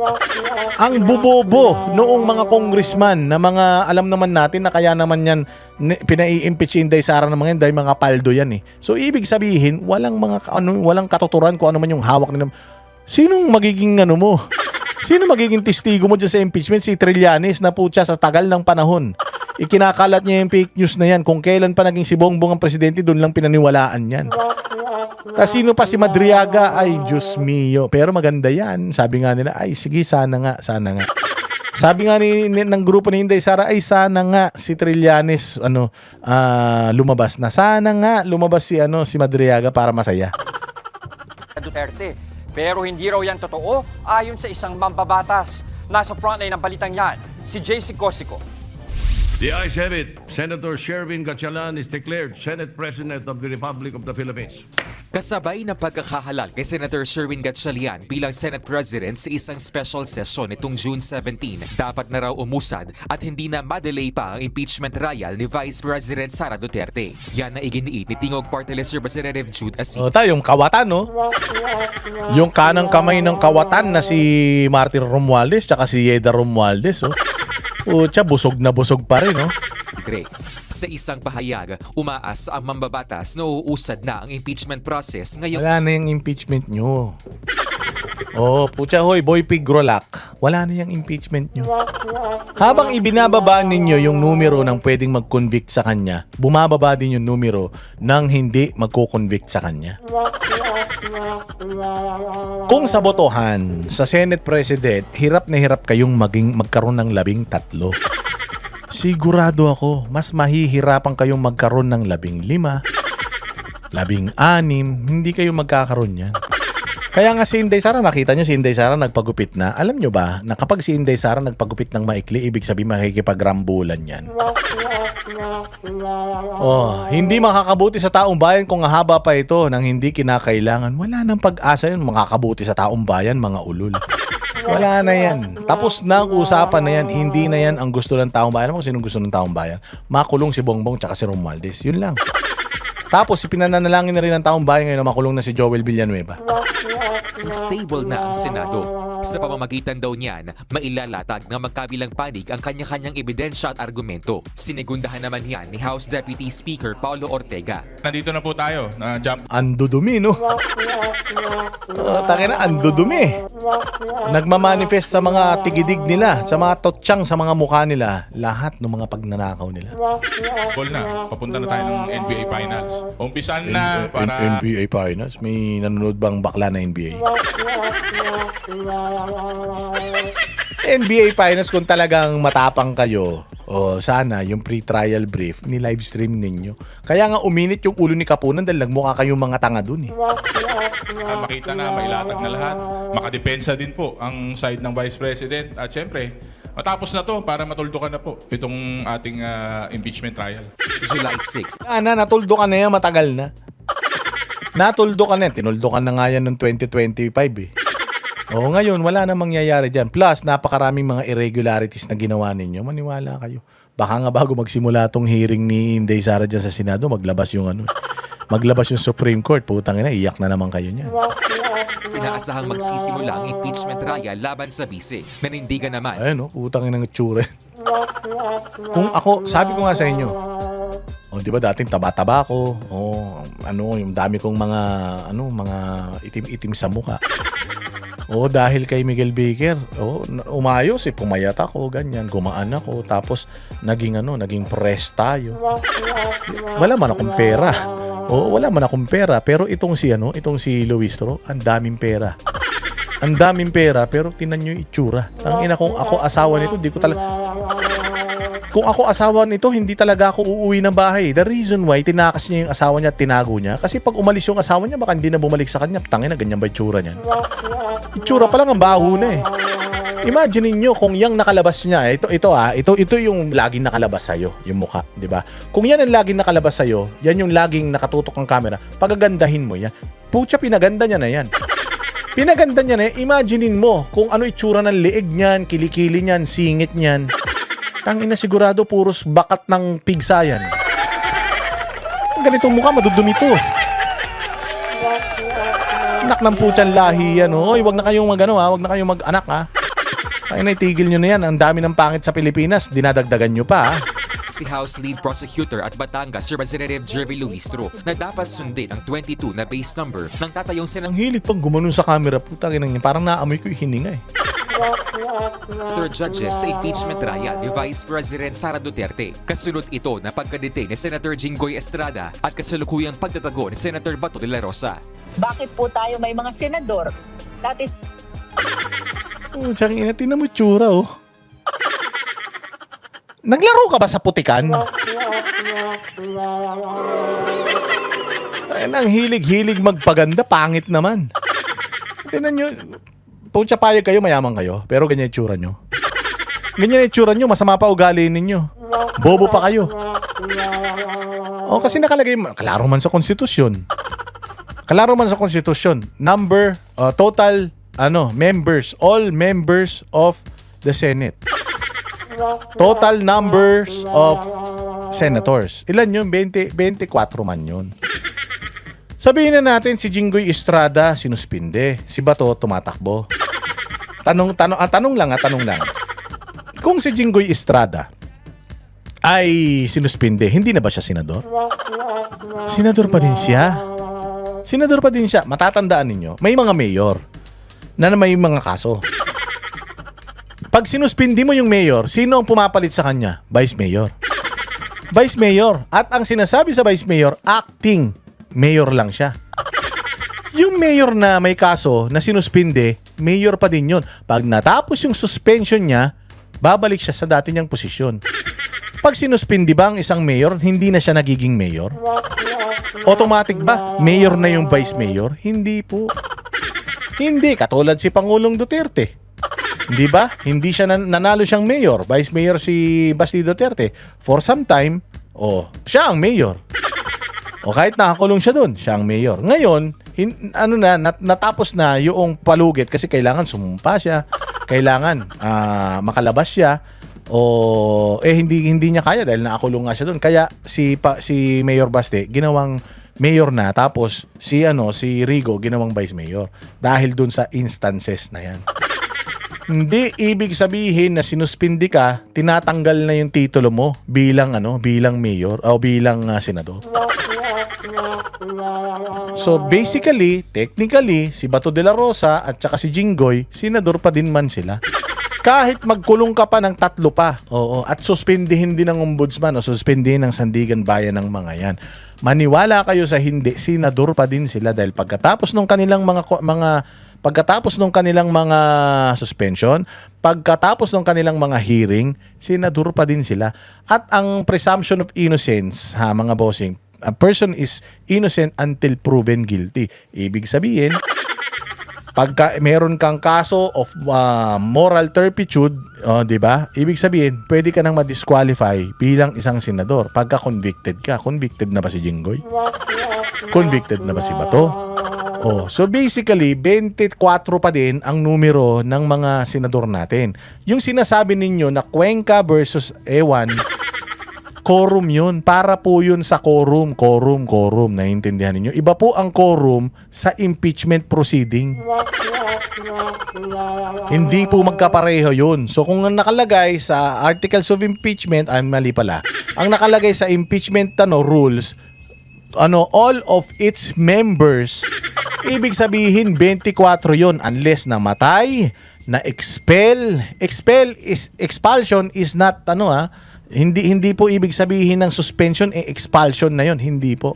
Ang bubobo noong mga congressman na mga alam naman natin na kaya naman yan pinai-impeach Inday Sara ng mga yan dahil mga paldo yan So ibig sabihin, walang walang katuturan kung ano man yung hawak nila. Sinong magiging mo? Sino magiging testigo mo dyan sa impeachment? Si Trillanes na putya sa tagal ng panahon. Ikinakalat niya yung fake news na yan. Kung kailan pa naging si Bongbong ang presidente, doon lang pinaniwalaan yan. Sino pa si Madriaga? Ay, Diyos mio. Pero maganda yan. Sabi nga nila, ay sige, sana nga. Sabi nga ng grupo ni Inday Sara, ay sana nga si Trillanes lumabas na. Sana nga lumabas si Madriaga para masaya. Duterte. Pero hindi raw yan totoo ayon sa isang mambabatas. Nasa frontline ng balitang yan, si JC Cosico. The ayes have it. Senator Sherwin Gatchalian is declared Senate President of the Republic of the Philippines. Kasabay ng pagkakahalal kay Senator Sherwin Gatchalian bilang Senate President sa isang special session nitong June 17, dapat na raw umusad at hindi na madelay pa ang impeachment trial ni Vice President Sara Duterte. Yan na iginiit ni Tingog Party List Representative Jude Asig. O tayo, yung kawatan, no? Yung kanang kamay ng kawatan na si Martin Romualdez tsaka si Yeda Romualdez, oh. Pucha, busog na busog pa rin, no? Sa isang pahayag, umaas ang mambabatas na uusad na ang impeachment process ngayon. Wala na yung impeachment nyo. Oh, pucha hoy, Boy Pig Grolak. Wala na yung impeachment nyo. Habang ibinababa ninyo yung numero ng pwedeng mag-convict sa kanya, bumababa din yung numero ng hindi magko-convict sa kanya. Kung sa botohan, sa Senate President, hirap na hirap kayong magkaroon ng 13. Sigurado ako, mas mahihirapan kayong magkaroon ng 15, 16, hindi kayo magkakaroon yan. Kaya nga si Inday Sara, nakita nyo si Inday Sara nagpagupit na. Alam nyo ba, na kapag si Inday Sara nagpagupit ng maikli, ibig sabihin makikipagrambulan yan. Oh, hindi makakabuti sa taong bayan kung haba pa ito nang hindi kinakailangan. Wala nang pag-asa yun makakabuti sa taong bayan, mga ulul. Wala na yan. Tapos na ang usapan na yan. Hindi na yan ang gusto ng taong bayan. Alam mo sinong gusto ng taong bayan? Makulong si Bongbong tsaka si Romualdez. Yun lang. Tapos pinananalangin na rin ng taong bayan ngayon na makulong na si Joel Villanueva. Stable na ang Senado. Sa pamamagitan daw niyan, mailalatag ng magkabilang panig ang kanya-kanyang ebidensya at argumento. Sinigundahan naman yan ni House Deputy Speaker Paulo Ortega. Nandito na po tayo. Andudumi, no? Tangina, andudumi. Nagmamanifest sa mga tigidig nila, sa mga totsyang sa mga mukha nila, lahat ng mga pagnanakaw nila. Ball na. Papunta na tayo ng NBA Finals. Umpisan na para... NBA Finals? May nanonood bang bakla na NBA? NBA Finals, kung talagang matapang kayo, sana yung pre-trial brief ni live stream ninyo. Kaya nga uminit yung ulo ni Kapunan dahil nagmukha kayong mga tanga dun eh. makita na, mailatag na lahat. Makadepensa din po ang side ng Vice President. At syempre, matapos na to para matuldukan na po itong ating impeachment trial. July 6, Natuldo ka na yan, matagal na. Natuldo ka na yan. Tinuldo ka na nga yan noong 2025 eh. Ngayon, wala na mangyayari dyan. Plus, napakaraming mga irregularities na ginawa ninyo. Maniwala kayo. Baka nga bago magsimula tong hearing ni Inday Sara dyan sa Senado, maglabas yung Supreme Court. Putang ina, iyak na naman kayo niyan. inaasahang magsisimula ang impeachment trial laban sa bise. Nanindigan naman. Ayun, putang ina ng itsura. Kung ako, sabi ko nga sa inyo, di ba dating taba-taba ko, yung dami kong mga itim-itim sa mukha. Dahil kay Miguel Baker, umayos pumayat ako, ganyan, gumaan ako, tapos naging press tayo. Wala man akong pera. Wala man akong pera, pero itong si Luistro, ang daming pera. Ang daming pera, pero tinan nyo yung itsura. Tangina, kung ako asawa nito, Kung ako asawa nito, hindi talaga ako uuwi ng bahay. The reason why tinakas niya yung asawa niya at tinago niya, kasi pag umalis yung asawa niya, baka hindi na bumalik sa kanya. Tangina, ganyan ba itsura niyan? Itsura pa lang ang baho na eh. Imagine niyo kung yung nakalabas niya, ito yung laging nakalabas sa'yo, yung mukha, di ba? Kung yan ang laging nakalabas sa'yo, yan yung laging nakatutok ng camera, pagagandahin mo yan. Pucha, pinaganda niya na yan. Pinaganda niya na yan. Imaginein mo kung ano itsura ng liig niyan, kilikili niyan, singit niyan. Tangina, sigurado puros bakat ng pigsa yan. Ganitong mukha, madudumi to. Anak ng putyan lahi yan, wag na kayong wag na kayong mag-anak, ha. Tangina, itigil nyo na yan. Ang dami ng pangit sa Pilipinas, dinadagdagan nyo pa, ha. Si House Lead Prosecutor at Batangas Representative Jervy Luistro na dapat sundin ang 22 na base number ng tatayong Ang hilig pang gumanon sa camera, putang ina niya. Parang naamoy ko yung hininga, eh. Senator judges sa impeachment trial ni Vice President Sara Duterte. Kasunod ito na pagkadetain ni Senator Jinggoy Estrada at kasalukuyang pagtatago ni Senator Bato de la Rosa. Bakit po tayo may mga senador? That is... Tsaka ina, tinan mo tsura, Naglaro ka ba sa putikan? Ay, ang hilig-hilig magpaganda, pangit naman. Tinan nyo, pucha payag kayo, mayaman kayo, pero ganyan yung tsura nyo. Ganyan yung tsura nyo, masama pa ugali ninyo. Bobo pa kayo. O kasi nakalagay, klaro man sa konstitusyon. Klaro man sa konstitusyon. Number, total, members, all members of the Senate. Total numbers of senators. Ilan yun? 24 man yun. Sabihin na natin si Jinggoy Estrada sinuspinde, si Bato tumatakbo. Tanong lang. Kung si Jinggoy Estrada ay sinuspinde, hindi na ba siya senador? Senador pa din siya. Senador pa din siya. Matatandaan ninyo, may mga mayor na may mga kaso. Pag sinuspindi mo yung mayor, sino ang pumapalit sa kanya? Vice mayor. Vice mayor. At ang sinasabi sa vice mayor, acting mayor lang siya. Yung mayor na may kaso na sinuspinde, mayor pa din yun. Pag natapos yung suspension niya, babalik siya sa dati niyang posisyon. Pag sinuspindi ba ang isang mayor, hindi na siya nagiging mayor? Automatic ba? Mayor na yung vice mayor? Hindi po. Hindi. Katulad si Pangulong Duterte. Hindi ba? Hindi siya nanalo siyang mayor. Vice mayor si Basti Duterte. For some time, siya ang mayor. O kahit nakakulong siya doon, siya ang mayor. Ngayon, natapos na yung palugit kasi kailangan sumumpa siya. Kailangan makalabas siya. Hindi niya kaya dahil nakakulong nga siya doon. Kaya si Mayor Baste ginawang mayor na, tapos si Rigo ginawang vice mayor dahil doon sa instances na yan. Hindi ibig sabihin na sinuspindi ka, tinatanggal na yung titulo mo bilang mayor o bilang senador. So basically, technically, si Bato de la Rosa at saka si Jinggoy, senador pa din man sila. Kahit magkulong ka pa ng 3 pa. At suspindihin din ng ombudsman o suspindihin ng Sandigan Bayan ng mga yan. Maniwala kayo sa hindi, senador pa din sila dahil pagkatapos ng kanilang mga suspension, pagkatapos ng kanilang mga hearing, senador pa din sila. At ang presumption of innocence, mga bossing, a person is innocent until proven guilty. Ibig sabihin, pagka meron kang kaso of moral turpitude, di ba? Ibig sabihin, pwede ka nang ma-disqualify bilang isang senador. Pagka convicted ka, convicted na ba si Jinggoy? Convicted na ba si Bato? So basically, 24 pa din ang numero ng mga senador natin. Yung sinasabi ninyo na Cuenca versus Ewan, quorum yun. Para po yun sa quorum. Naiintindihan ninyo? Iba po ang quorum sa impeachment proceeding. Hindi po magkapareho yun. So kung nakalagay sa articles of impeachment, mali pala. Ang nakalagay sa impeachment rules, all of its members, ibig sabihin 24 yun unless namatay, na expulsion is not hindi po ibig sabihin ng suspension expulsion na yun, hindi po.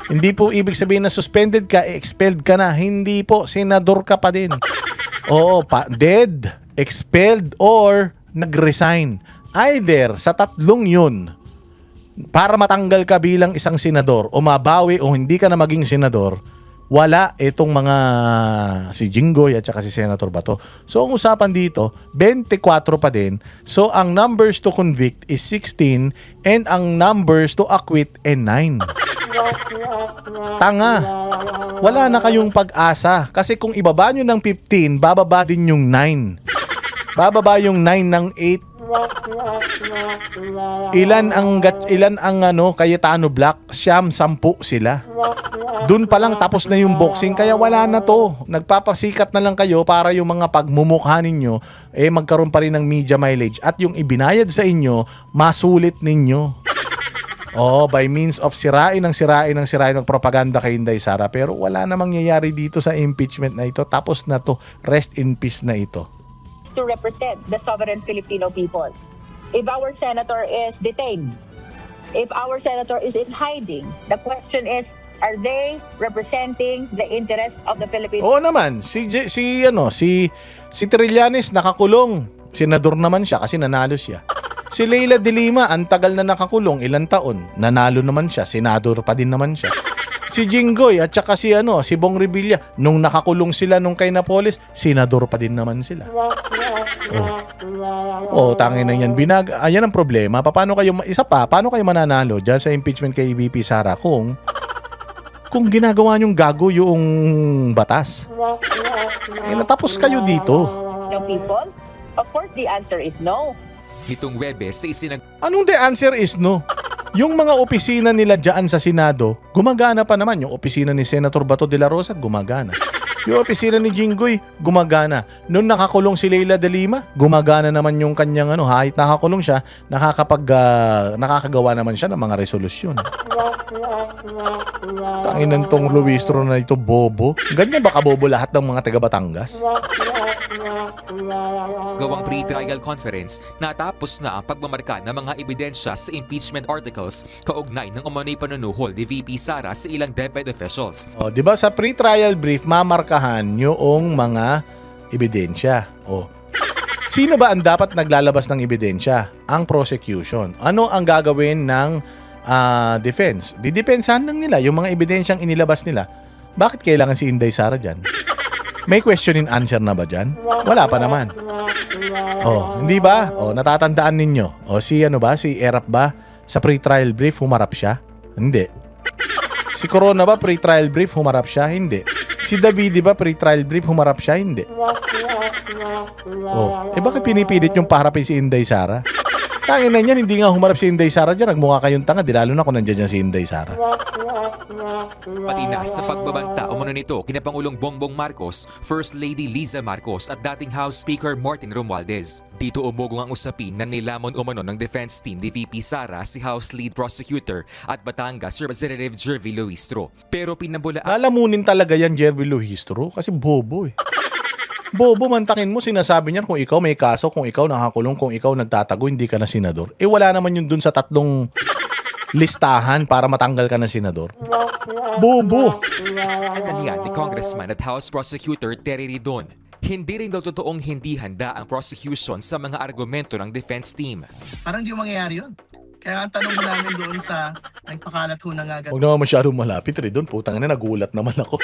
Hindi po ibig sabihin na suspended ka, expelled ka na, hindi po, senador ka pa din. Dead, expelled or nag-resign. Either sa 3 yun, para matanggal ka bilang isang senador o mabawi o hindi ka na maging senador, wala itong mga si Jinggoy at saka si Senator Bato. So ang usapan dito, 24 pa din. So ang numbers to convict is 16 and ang numbers to acquit ay 9. Tanga. Wala na kayong pag-asa. Kasi kung ibaba nyo ng 15, bababa din yung 9. Bababa yung 9 ng 8. Ilan ang Cayetano Black? 10 sila. Doon pa lang tapos na yung boxing, kaya wala na to. Nagpapasikat na lang kayo para yung mga pagmumukha ninyo magkaroon pa rin ng media mileage at yung ibinayad sa inyo masulit ninyo. By means of sirain ng propaganda kay Inday Sara. Pero wala na mangyayari dito sa impeachment na ito. Tapos na to. Rest in peace na ito. to represent the sovereign Filipino people. If our senator is detained, if our senator is in hiding, the question is, are they representing the interest of the Philippine? Oo naman, si Trillanes nakakulong. Senador naman siya kasi nanalo siya. Si Leila de Lima, ang tagal na nakakulong, ilang taon. Nanalo naman siya, senador pa din naman siya. Si Jinggoy at saka si Bong Revilla, nung nakakulong sila nung kay Napoles, senador pa din naman sila. Tangin na yan. Ayan ang problema. Paano kayo mananalo dyan sa impeachment kay VP Sara kung ginagawa niyong gago yung batas? Natapos kayo dito. The people? Of course, the answer is no. Nitong Webes, Anong the answer is no? Yung mga opisina nila dyan sa Senado, gumagana pa naman. Yung opisina ni Senator Bato de la Rosa, gumagana. Yung opisina ni Jinggoy, gumagana. Noong nakakulong si Leila de Lima, gumagana naman yung kanyang kahit nakakulong siya, nakakagawa naman siya ng mga resolusyon. Tanginan tong Luistro na ito, bobo. Ganyan ba kabobo lahat ng mga taga Batangas? gawang pre-trial conference, natapos na ang pagmamarka ng mga ebidensya sa impeachment articles kaugnay ng umano'y panunuhol ni VP Sara sa ilang DepEd officials. Di ba sa pre-trial brief, mamarkahan yung mga ebidensya. Sino ba ang dapat naglalabas ng ebidensya? Ang prosecution. Ano ang gagawin ng defense? Didepensahan lang nila yung mga ebidensyang inilabas nila. Bakit kailangan si Inday Sara dyan? May question and answer na ba dyan? Wala pa naman. Hindi ba? Natatandaan ninyo. Si Erap ba? Sa pre-trial brief, humarap siya? Hindi. Si Corona ba, pre-trial brief, humarap siya? Hindi. Si Davide ba, pre-trial brief, humarap siya? Hindi. Bakit pinipilit yung paharapin si Inday Sara? Tangin na niyan, hindi nga humarap si Inday Sara dyan. Nagmukha kayong tanga, di lalo na kung nandiyan si Inday Sara. Pati na sa pagbabanta umano nito kina Pangulong Bongbong Marcos, First Lady Liza Marcos at dating House Speaker Martin Romualdez. Dito umugong ang usapin na nilamon umano ng defense team ni VP Sara si House Lead Prosecutor at Batangas Representative Jervy Luistro. Pero pinabula lalamunin talaga yan, Jervy Luistro, kasi bobo Bobo, mantakin mo, sinasabi niyan kung ikaw may kaso, kung ikaw nakakulong, kung ikaw nagtatago, hindi ka na senador. Wala naman yun dun sa 3 listahan para matanggal ka na senador. Bobo! Ananian ni Congressman at House Prosecutor Terry Ridon. Hindi rin daw totoong hindi handa ang prosecution sa mga argumento ng defense team. Parang di mangyayari yun. Kaya ang tanong mo namin doon sa nagpakalat ho na nga Huwag naman masyadong malapit, Ridon. Putang na, nagulat naman ako.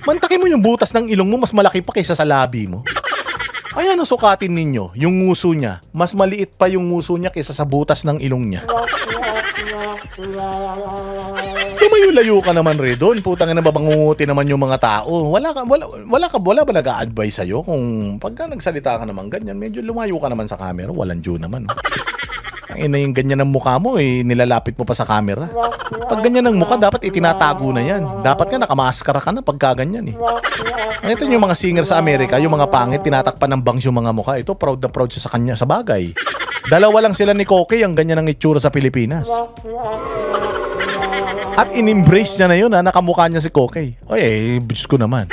Mantakin mo yung butas ng ilong mo, mas malaki pa kaysa sa labi mo. Ayan, sukatin ninyo, yung nguso niya. Mas maliit pa yung nguso niya kaysa sa butas ng ilong niya. Lumayo-layo ka naman, Ridon. Putang na, babangunguti naman yung mga tao. Wala ba nag-a-advise sa'yo kung pagka nagsalita ka naman ganyan, medyo lumayo ka naman sa camera. Walang due naman. Yung ganyan ng mukha mo, nilalapit mo pa sa camera. Pag ganyan ng mukha, dapat itinatago na yan. Dapat nga nakamaskara ka na pagka ganyan Ito yung mga singer sa Amerika, yung mga pangit, tinatakpan ng bangs yung mga mukha. Ito, proud na proud siya sa kanya sa bagay. Dalawa lang sila ni Koke, ang ganyan ng itsura sa Pilipinas. At in-embrace niya na yun, nakamukha niya si Koke. Diyos ko naman.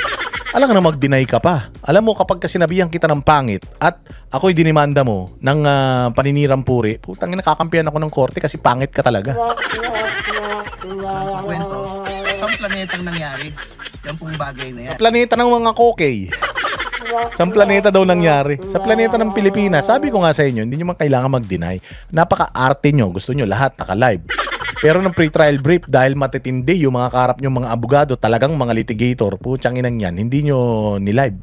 Alam ka na mag-deny ka pa. Alam mo, kapag sinabihan kita ng pangit at ako'y dinimanda mo ng paninirang puri, putang ina, nakakampihan ako ng korte kasi pangit ka talaga. ang kwento. Sa planetang nangyari, yan pong bagay na yan. Planeta ng mga kokey. Sa planeta daw nangyari. Sa planeta ng Pilipinas. Sabi ko nga sa inyo, hindi nyo man kailangan mag-deny. Napaka-arte nyo. Gusto nyo lahat naka-live. Pero ng pre-trial brief, dahil matitindi yung mga kaharap nyo mga abogado, talagang mga litigator, putyang inang yan, hindi nyo ni-live.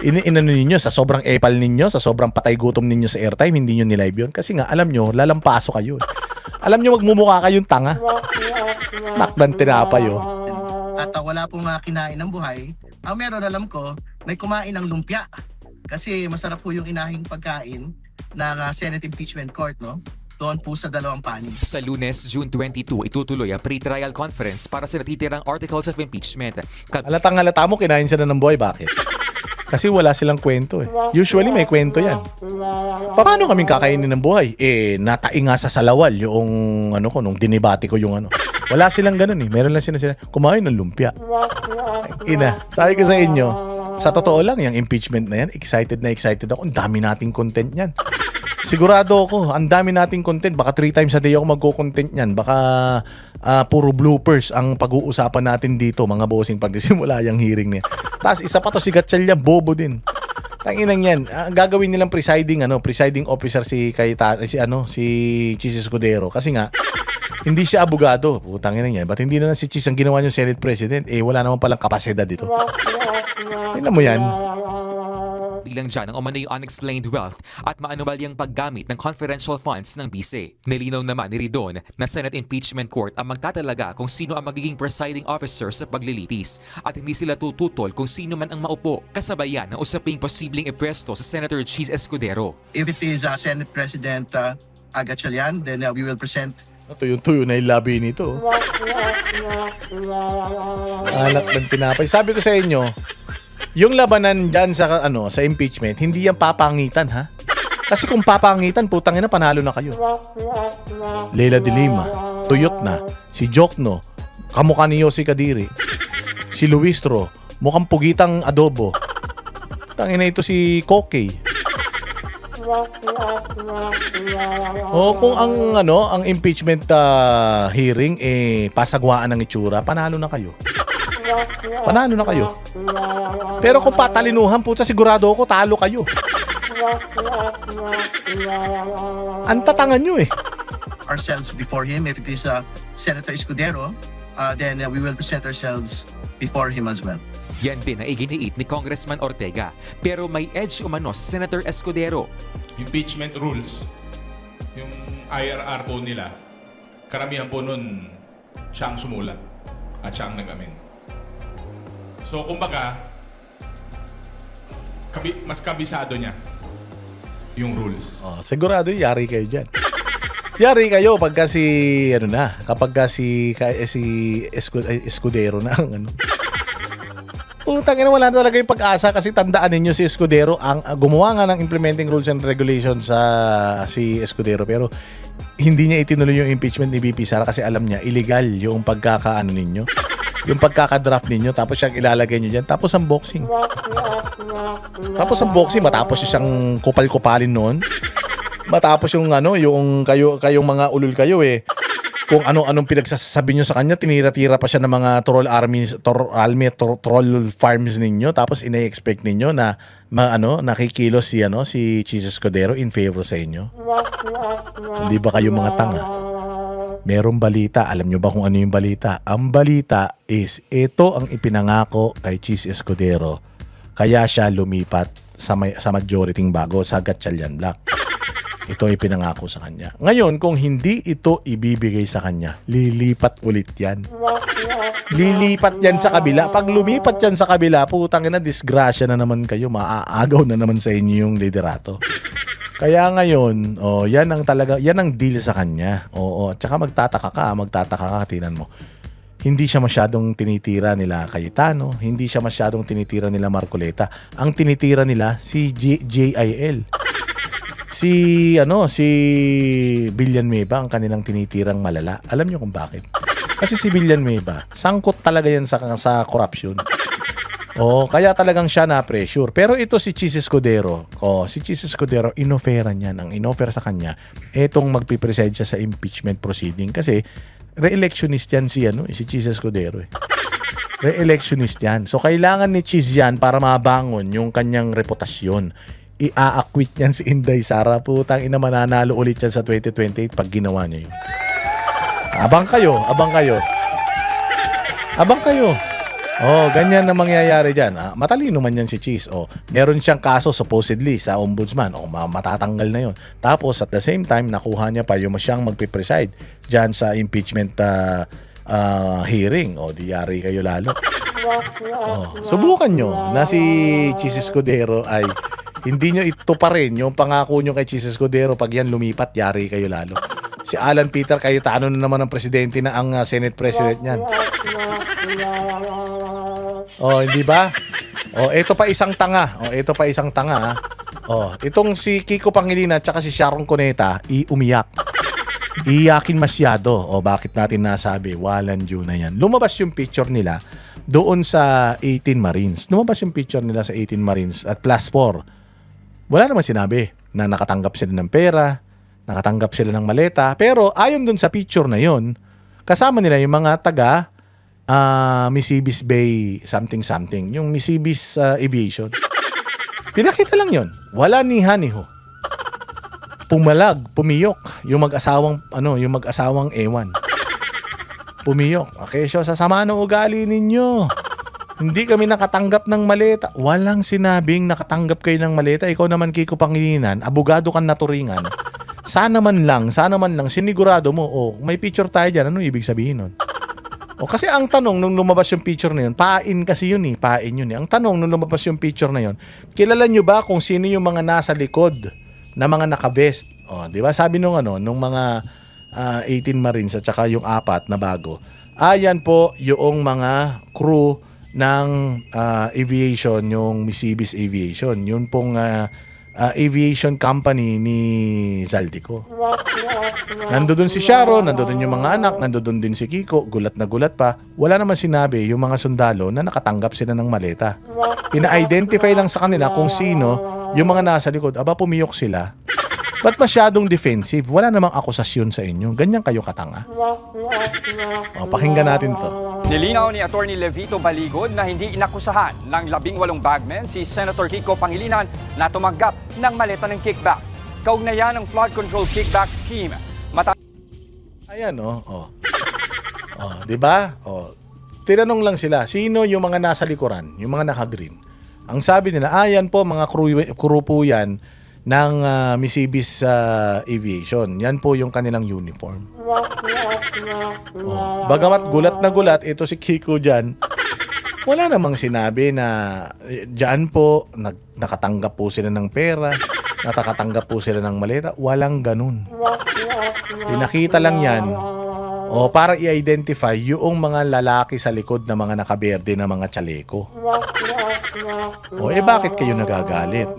Inano ninyo, sa sobrang epal ninyo, sa sobrang patay gutom ninyo sa airtime, hindi nyo ni-live yun. Kasi nga, alam nyo, lalampaso kayo. Alam nyo, magmumukha kayong tanga. Nakdan tinapay, At wala pong kinain ng buhay. Ang meron alam ko, may kumain ng lumpia. Kasi masarap po yung inahing pagkain ng Senate Impeachment Court, no? Doon po sa 2 panig. Sa Lunes, June 22, itutuloy ang pre-trial conference para sa natitirang articles of impeachment. Halatang-halata mo, kinain sila ng buhay. Bakit? Kasi wala silang kwento Usually may kwento yan. Paano kaming kakainin ng buhay? Natai nga sa salawal yung nung dinibati ko yung Wala silang ganun Meron lang sila kumain ng lumpia. Sabi ko sa inyo, sa totoo lang, yung impeachment na yan, excited ako. Ang dami nating content yan. Sigurado ako, ang dami nating content. Baka 3 times a day ako magko-content yan. Baka puro bloopers ang pag-uusapan natin dito, mga bossing, pag disimula yung hearing niya. Tapos isa pa to si Gatchalian, bobo din. Tanginang yan. Gagawin nilang presiding officer si Chis Escudero. Kasi nga, Hindi siya abogado. Putangin na yan. Ba't hindi na lang si Cheese ang ginawa niyong Senate President? Wala naman palang kapasidad dito. Tingnan mo yan. Bilang dyan ang umano'y unexplained wealth at maanumalyang paggamit ng confidential funds ng bise. Nilinaw naman ni Ridon na Senate Impeachment Court ang magtatalaga kung sino ang magiging presiding officer sa paglilitis at hindi sila tututol kung sino man ang maupo. Kasabay yan ang usaping posibleng ipwesto sa Senator Cheese Escudero. If it is Senate President Gatchalian, then we will present. Tuyo-tuyo na yung labi nito. Alat ng tinapay. Sabi ko sa inyo, yung labanan dyan sa, sa impeachment, hindi yan papangitan, ha? Kasi kung papangitan, putangin na, panalo na kayo. Leila de Lima, tuyot na. Si Jokno, kamukha ni Yossi Kadiri. Si Luistro, mukhang pugitang adobo. Tangin na ito si Kokey. Kung ang impeachment hearing pasagwaan ng itsura, panalo na kayo. Panalo na kayo. Pero kung patalinuhan, puta, sigurado ako talo kayo. Ang tatangan nyo Ourselves before him. If it is Senator Escudero, then we will present ourselves before him as well. Yan din ang iginiit ni Congressman Ortega. Pero may edge umano si Senator Escudero. Impeachment rules, yung IRR po nila, karamihan po nun siya ang sumulat at siya ang nag-amin. So kumbaga, mas kabisado niya yung rules. Sigurado yari kayo dyan. Yari kayo pagka kapag si Escudero na ang Putang ina, wala na talaga yung pag-asa kasi tandaan ninyo si Escudero ang gumawa nga ng implementing rules and regulations sa si Escudero, pero hindi niya itinuloy yung impeachment ni VP Sara kasi alam niya illegal yung pagkakaano ninyo, yung pagkakadraft ninyo, tapos siyang ilalagay niyo diyan, tapos ang boxing matapos siyang kupal-kupalin noon, matapos yung yung kayong mga ulul kayo kung ano-anong pinagsasabi nyo sa kanya, tinira-tira pa siya ng mga troll farms ninyo, tapos ina-expect ninyo na nakikilos si Cheese Escudero in favor sa inyo. Hindi ba kayo mga tanga? Merong balita. Alam nyo ba kung ano yung balita? Ang balita is, ito ang ipinangako kay Cheese Escudero. Kaya siya lumipat sa majorityng bago sa Gatchalian Black. Ito ay pinangako sa kanya. Ngayon, kung hindi ito ibibigay sa kanya, lilipat ulit yan. Lilipat yan sa kabila. Pag lumipat yan sa kabila, putang ina, disgrasya na naman kayo. Maaagaw na naman sa inyo yung liderato. Kaya ngayon, yan ang deal sa kanya. Tsaka magtataka ka, tinan mo. Hindi siya masyadong tinitira nila Cayetano, hindi siya masyadong tinitira nila Marcoleta. Ang tinitira nila si JIL. Si Villanueva ang kanilang tinitirang malala. Alam niyo kung bakit? Kasi si Villanueva, sangkot talaga yan sa corruption. Kaya talagang siya na pressure. Pero ito si Cheese Escudero, inoferan niyan. Ang inoffer sa kanya, etong magpipreside siya sa impeachment proceeding kasi re-electionist yan si Cheese Escudero. Re-electionist yan. So kailangan ni Cheese yan para mabangon yung kanyang reputasyon. I-a-acquit yan si Inday Sara. Putang ina, mananalo ulit yan sa 2028 pag ginawa niya yun. Abang kayo. Ganyan na mangyayari dyan. Matalino man yan si Cheese. Meron siyang kaso supposedly sa ombudsman. Matatanggal na yun. Tapos at the same time, nakuha niya pa yung siyang magpipreside dyan sa impeachment hearing. Di yari kayo lalo. Subukan nyo na si Cheese Escudero ay hindi nyo ito pa rin yung pangako nyo kay Cheese Escudero. Pag yan lumipat, yari kayo lalo. Si Alan Peter Cayetano na naman ang presidente na ang Senate President niyan. Hindi ba? Ito pa isang tanga. Itong si Kiko Pangilinan at saka si Sharon Cuneta, umiyak. Iyakin masyado. Bakit natin nasabi? Walang due na yan. Lumabas yung picture nila doon sa 18 Marines. At plus 4. Wala naman sinabi na nakatanggap sila ng pera, nakatanggap sila ng maleta. Pero ayon dun sa picture na yon, kasama nila yung mga taga Misibis Bay something. Yung Misibis Aviation. Pinakita lang yon. Wala ni haniho. Pumalag, pumiyok yung mag-asawang ewan. pumiyok. Kesyo, sa sama ng ugali ninyo. Hindi kami nakatanggap ng maleta. Walang sinabing nakatanggap kayo ng maleta. Ikaw naman, Kiko Pangilinan, abogado kang naturingan. Sana man lang, sinigurado mo, may picture tayo dyan. Ano ibig sabihin nun? Kasi ang tanong nung lumabas yung picture na yun, pain kasi yun eh, pain yun eh. Ang tanong nung lumabas yung picture na yun, kilala nyo ba kung sino yung mga nasa likod na mga naka-vest? Di ba sabi nung mga 18 Marines at saka yung 4 na bago. Ayan po yung mga crew ng aviation, yung Misibis Aviation. Yun pong aviation company ni Zaldico. Nandoon si Sharon, nandoon yung mga anak, nandoon din si Kiko, gulat na gulat pa. Wala naman sinabi yung mga sundalo na nakatanggap sila ng maleta. Pina-identify lang sa kanila kung sino yung mga nasa likod. Aba, pumiyok sila. Ba't masyadong defensive? Wala namang akusasyon sa inyo. Ganyan kayo katanga. Pakinggan natin to. Nilinaw ni Atty. Levito Baligod na hindi inakusahan ng 18 bagmen si Senator Kiko Pangilinan na tumanggap ng maleta ng kickback. Kaugnayan ng flood control kickback scheme. Ayan, di ba? Tinanong lang sila, sino yung mga nasa likuran, yung mga naka-green. Ang sabi nila, ayan po, mga crew po yan ng Misibis Aviation. Yan po yung kanilang uniform. Bagamat gulat na gulat, ito si Kiko dyan, wala namang sinabi na dyan po, nakatanggap po sila ng pera, nakakatanggap po sila ng maleta. Walang ganun. Pinakita lang yan para i-identify yung mga lalaki sa likod na mga nakaberde na mga tsaleko. Bakit kayo nagagalit?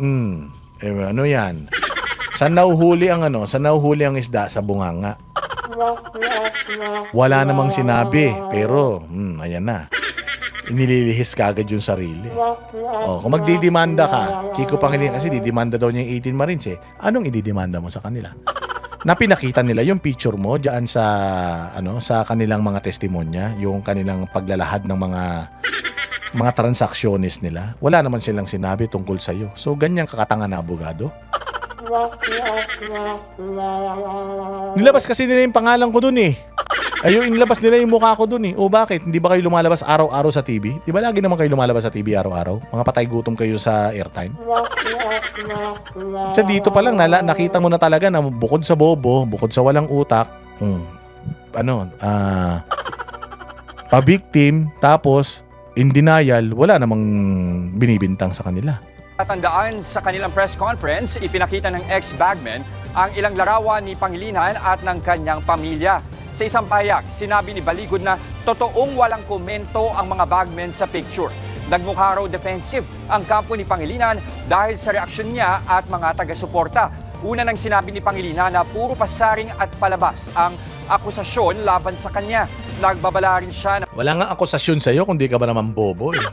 Ano yan? Saan nauhuli ang isda? Sa bunganga. Wala namang sinabi, pero ayan na. Inililihis ka agad yung sarili. Kung magdidemanda ka, Kiko Pangilinan, kasi didemanda daw niya yung 18 Marines eh. Anong ididemanda mo sa kanila? Na pinakita nila yung picture mo diyan sa kanilang mga testimonya, yung kanilang paglalahad ng mga transactionist nila. Wala naman silang sinabi tungkol sa iyo. So ganyan kakatanga na abogado. Nilabas kasi nila yung pangalan ko dun eh. Inilabas nila yung mukha ko dun eh. Bakit? Hindi ba kayo lumalabas araw-araw sa TV? Di ba lagi naman kayo lumalabas sa TV araw-araw? Mga patay gutom kayo sa airtime? Sa dito pa lang, nakita mo na talaga na bukod sa bobo, bukod sa walang utak, pa-victim, tapos in denial, wala namang binibintang sa kanila. Tandaan sa kanilang press conference, ipinakita ng ex-bagman ang ilang larawan ni Pangilinan at ng kanyang pamilya. Sa isang pahayag, sinabi ni Baligod na totoong walang komento ang mga bagmen sa picture. Nagmukha raw defensive ang kampo ni Pangilinan dahil sa reaksyon niya at mga taga-suporta. Una nang sinabi ni Pangilinan na puro pasaring at palabas ang akusasyon laban sa kanya. Nagbabala rin siya na wala nga akusasyon sa'yo kung di ka ba naman bobo eh.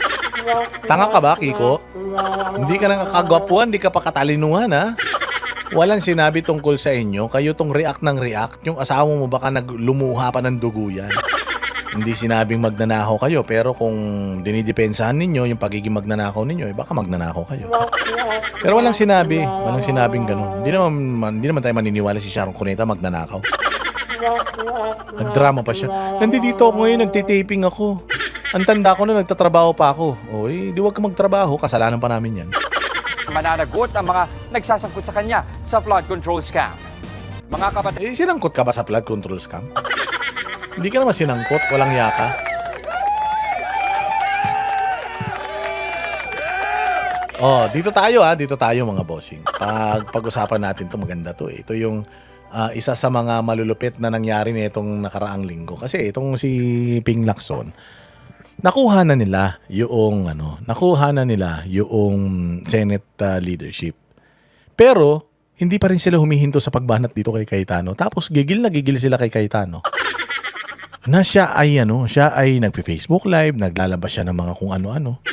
Tanga ka ba, Kiko? Hindi ka nakakagwapuan, di ka pa katalinuhan ha? Walang sinabi tungkol sa inyo. Kayo tong react ng react. Yung asawa mo baka naglumuha pa ng dugo yan. Hindi sinabing magnanakaw kayo. Pero kung dinidepensahan ninyo yung pagiging magnanakaw ninyo, baka magnanakaw kayo. Pero walang sinabi. Walang sinabing ganun. Hindi naman tayo maniniwala si Sharon Cuneta magnanakaw. Nagdrama pa siya. Nandito ako ngayon, nagtitaping ako. Ang tanda ko na nagtatrabaho pa ako. Di wag ka magtrabaho. Kasalanan pa namin yan. Mananagot ang mga nagsasangkot sa kanya sa flood control scam. Mga kapatid, Sinangkot ka ba sa flood control scam? Hindi ka naman sinangkot, walang yaka. Dito tayo mga bossing. Pag-usapan natin 'to, maganda 'to eh. Ito yung isa sa mga malulupit na nangyari nitong nakaraang linggo. Kasi itong si Ping Lacson, nakuha na nila yung Senate leadership. Pero hindi pa rin sila humihinto sa pagbanat dito kay Cayetano. Tapos gigil sila kay Cayetano. Na siya ay nagfe-Facebook Live, naglalabas siya ng mga kung ano-ano.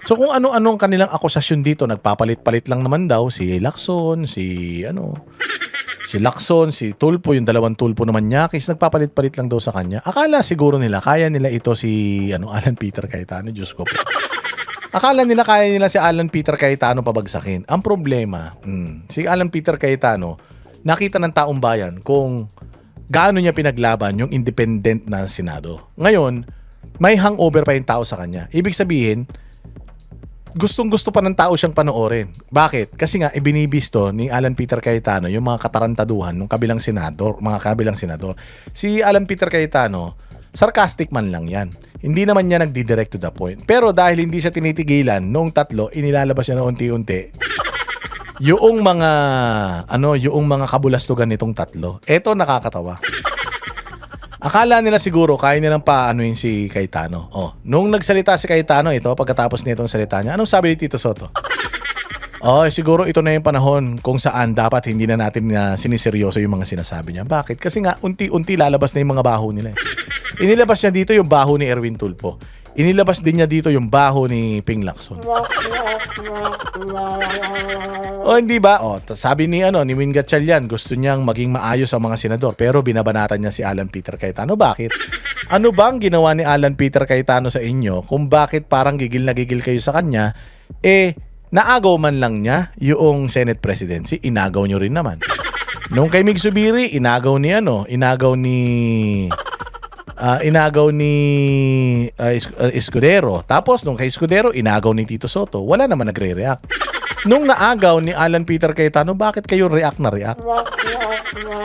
So kung ano-ano ang kanilang akusasyon dito, nagpapalit-palit lang naman daw si Lacson, si Lacson, si Tulfo, yung dalawang Tulfo naman niya, kasi nagpapalit-palit lang daw sa kanya. Akala siguro nila, kaya nila ito si Alan Peter Cayetano, Diyos ko po. Akala nila kaya nila si Alan Peter Cayetano pabagsakin. Ang problema, si Alan Peter Cayetano, nakita ng taong bayan kung gaano niya pinaglaban yung independent na Senado. Ngayon, may hangover pa yung tao sa kanya. Ibig sabihin, gustong-gusto pa ng tao siyang panoorin. Bakit? Kasi nga, ibinibisto ni Alan Peter Cayetano yung mga katarantaduhan ng kabilang senador, mga kabilang senador. Si Alan Peter Cayetano, sarcastic man lang yan. Hindi naman niya nagdi-direct to the point. Pero dahil hindi siya tinitigilan, noong tatlo, inilalabas niya na unti-unti yung mga kabulastugan nitong tatlo. Eto nakakatawa. Akala nila siguro kaya nilang paanuin si Cayetano. Nung nagsalita si Cayetano ito, pagkatapos nitong salita niya, anong sabi ni Tito Soto? Siguro ito na yung panahon kung saan dapat hindi na natin siniseryoso yung mga sinasabi niya. Bakit? Kasi nga, unti-unti lalabas na yung mga baho nila. Inilabas niya dito yung baho ni Erwin Tulfo. Inilabas din niya dito yung baho ni Ping Lacson. Hindi ba? Sabi ni Win Gatchalian, gusto niyang maging maayos ang mga senador, pero binabanatan niya si Alan Peter Cayetano. Bakit? Ano bang ginawa ni Alan Peter Cayetano sa inyo kung bakit parang gigil na gigil kayo sa kanya? Naagaw man lang niya yung Senate presidency, inagaw niyo rin naman. Nung kay Mig Zubiri, inagaw ni Escudero. Tapos nung kay Escudero, inagaw ni Tito Soto. Wala naman nagre-react. Nung naagaw ni Alan Peter Cayetano, bakit kayo react na react?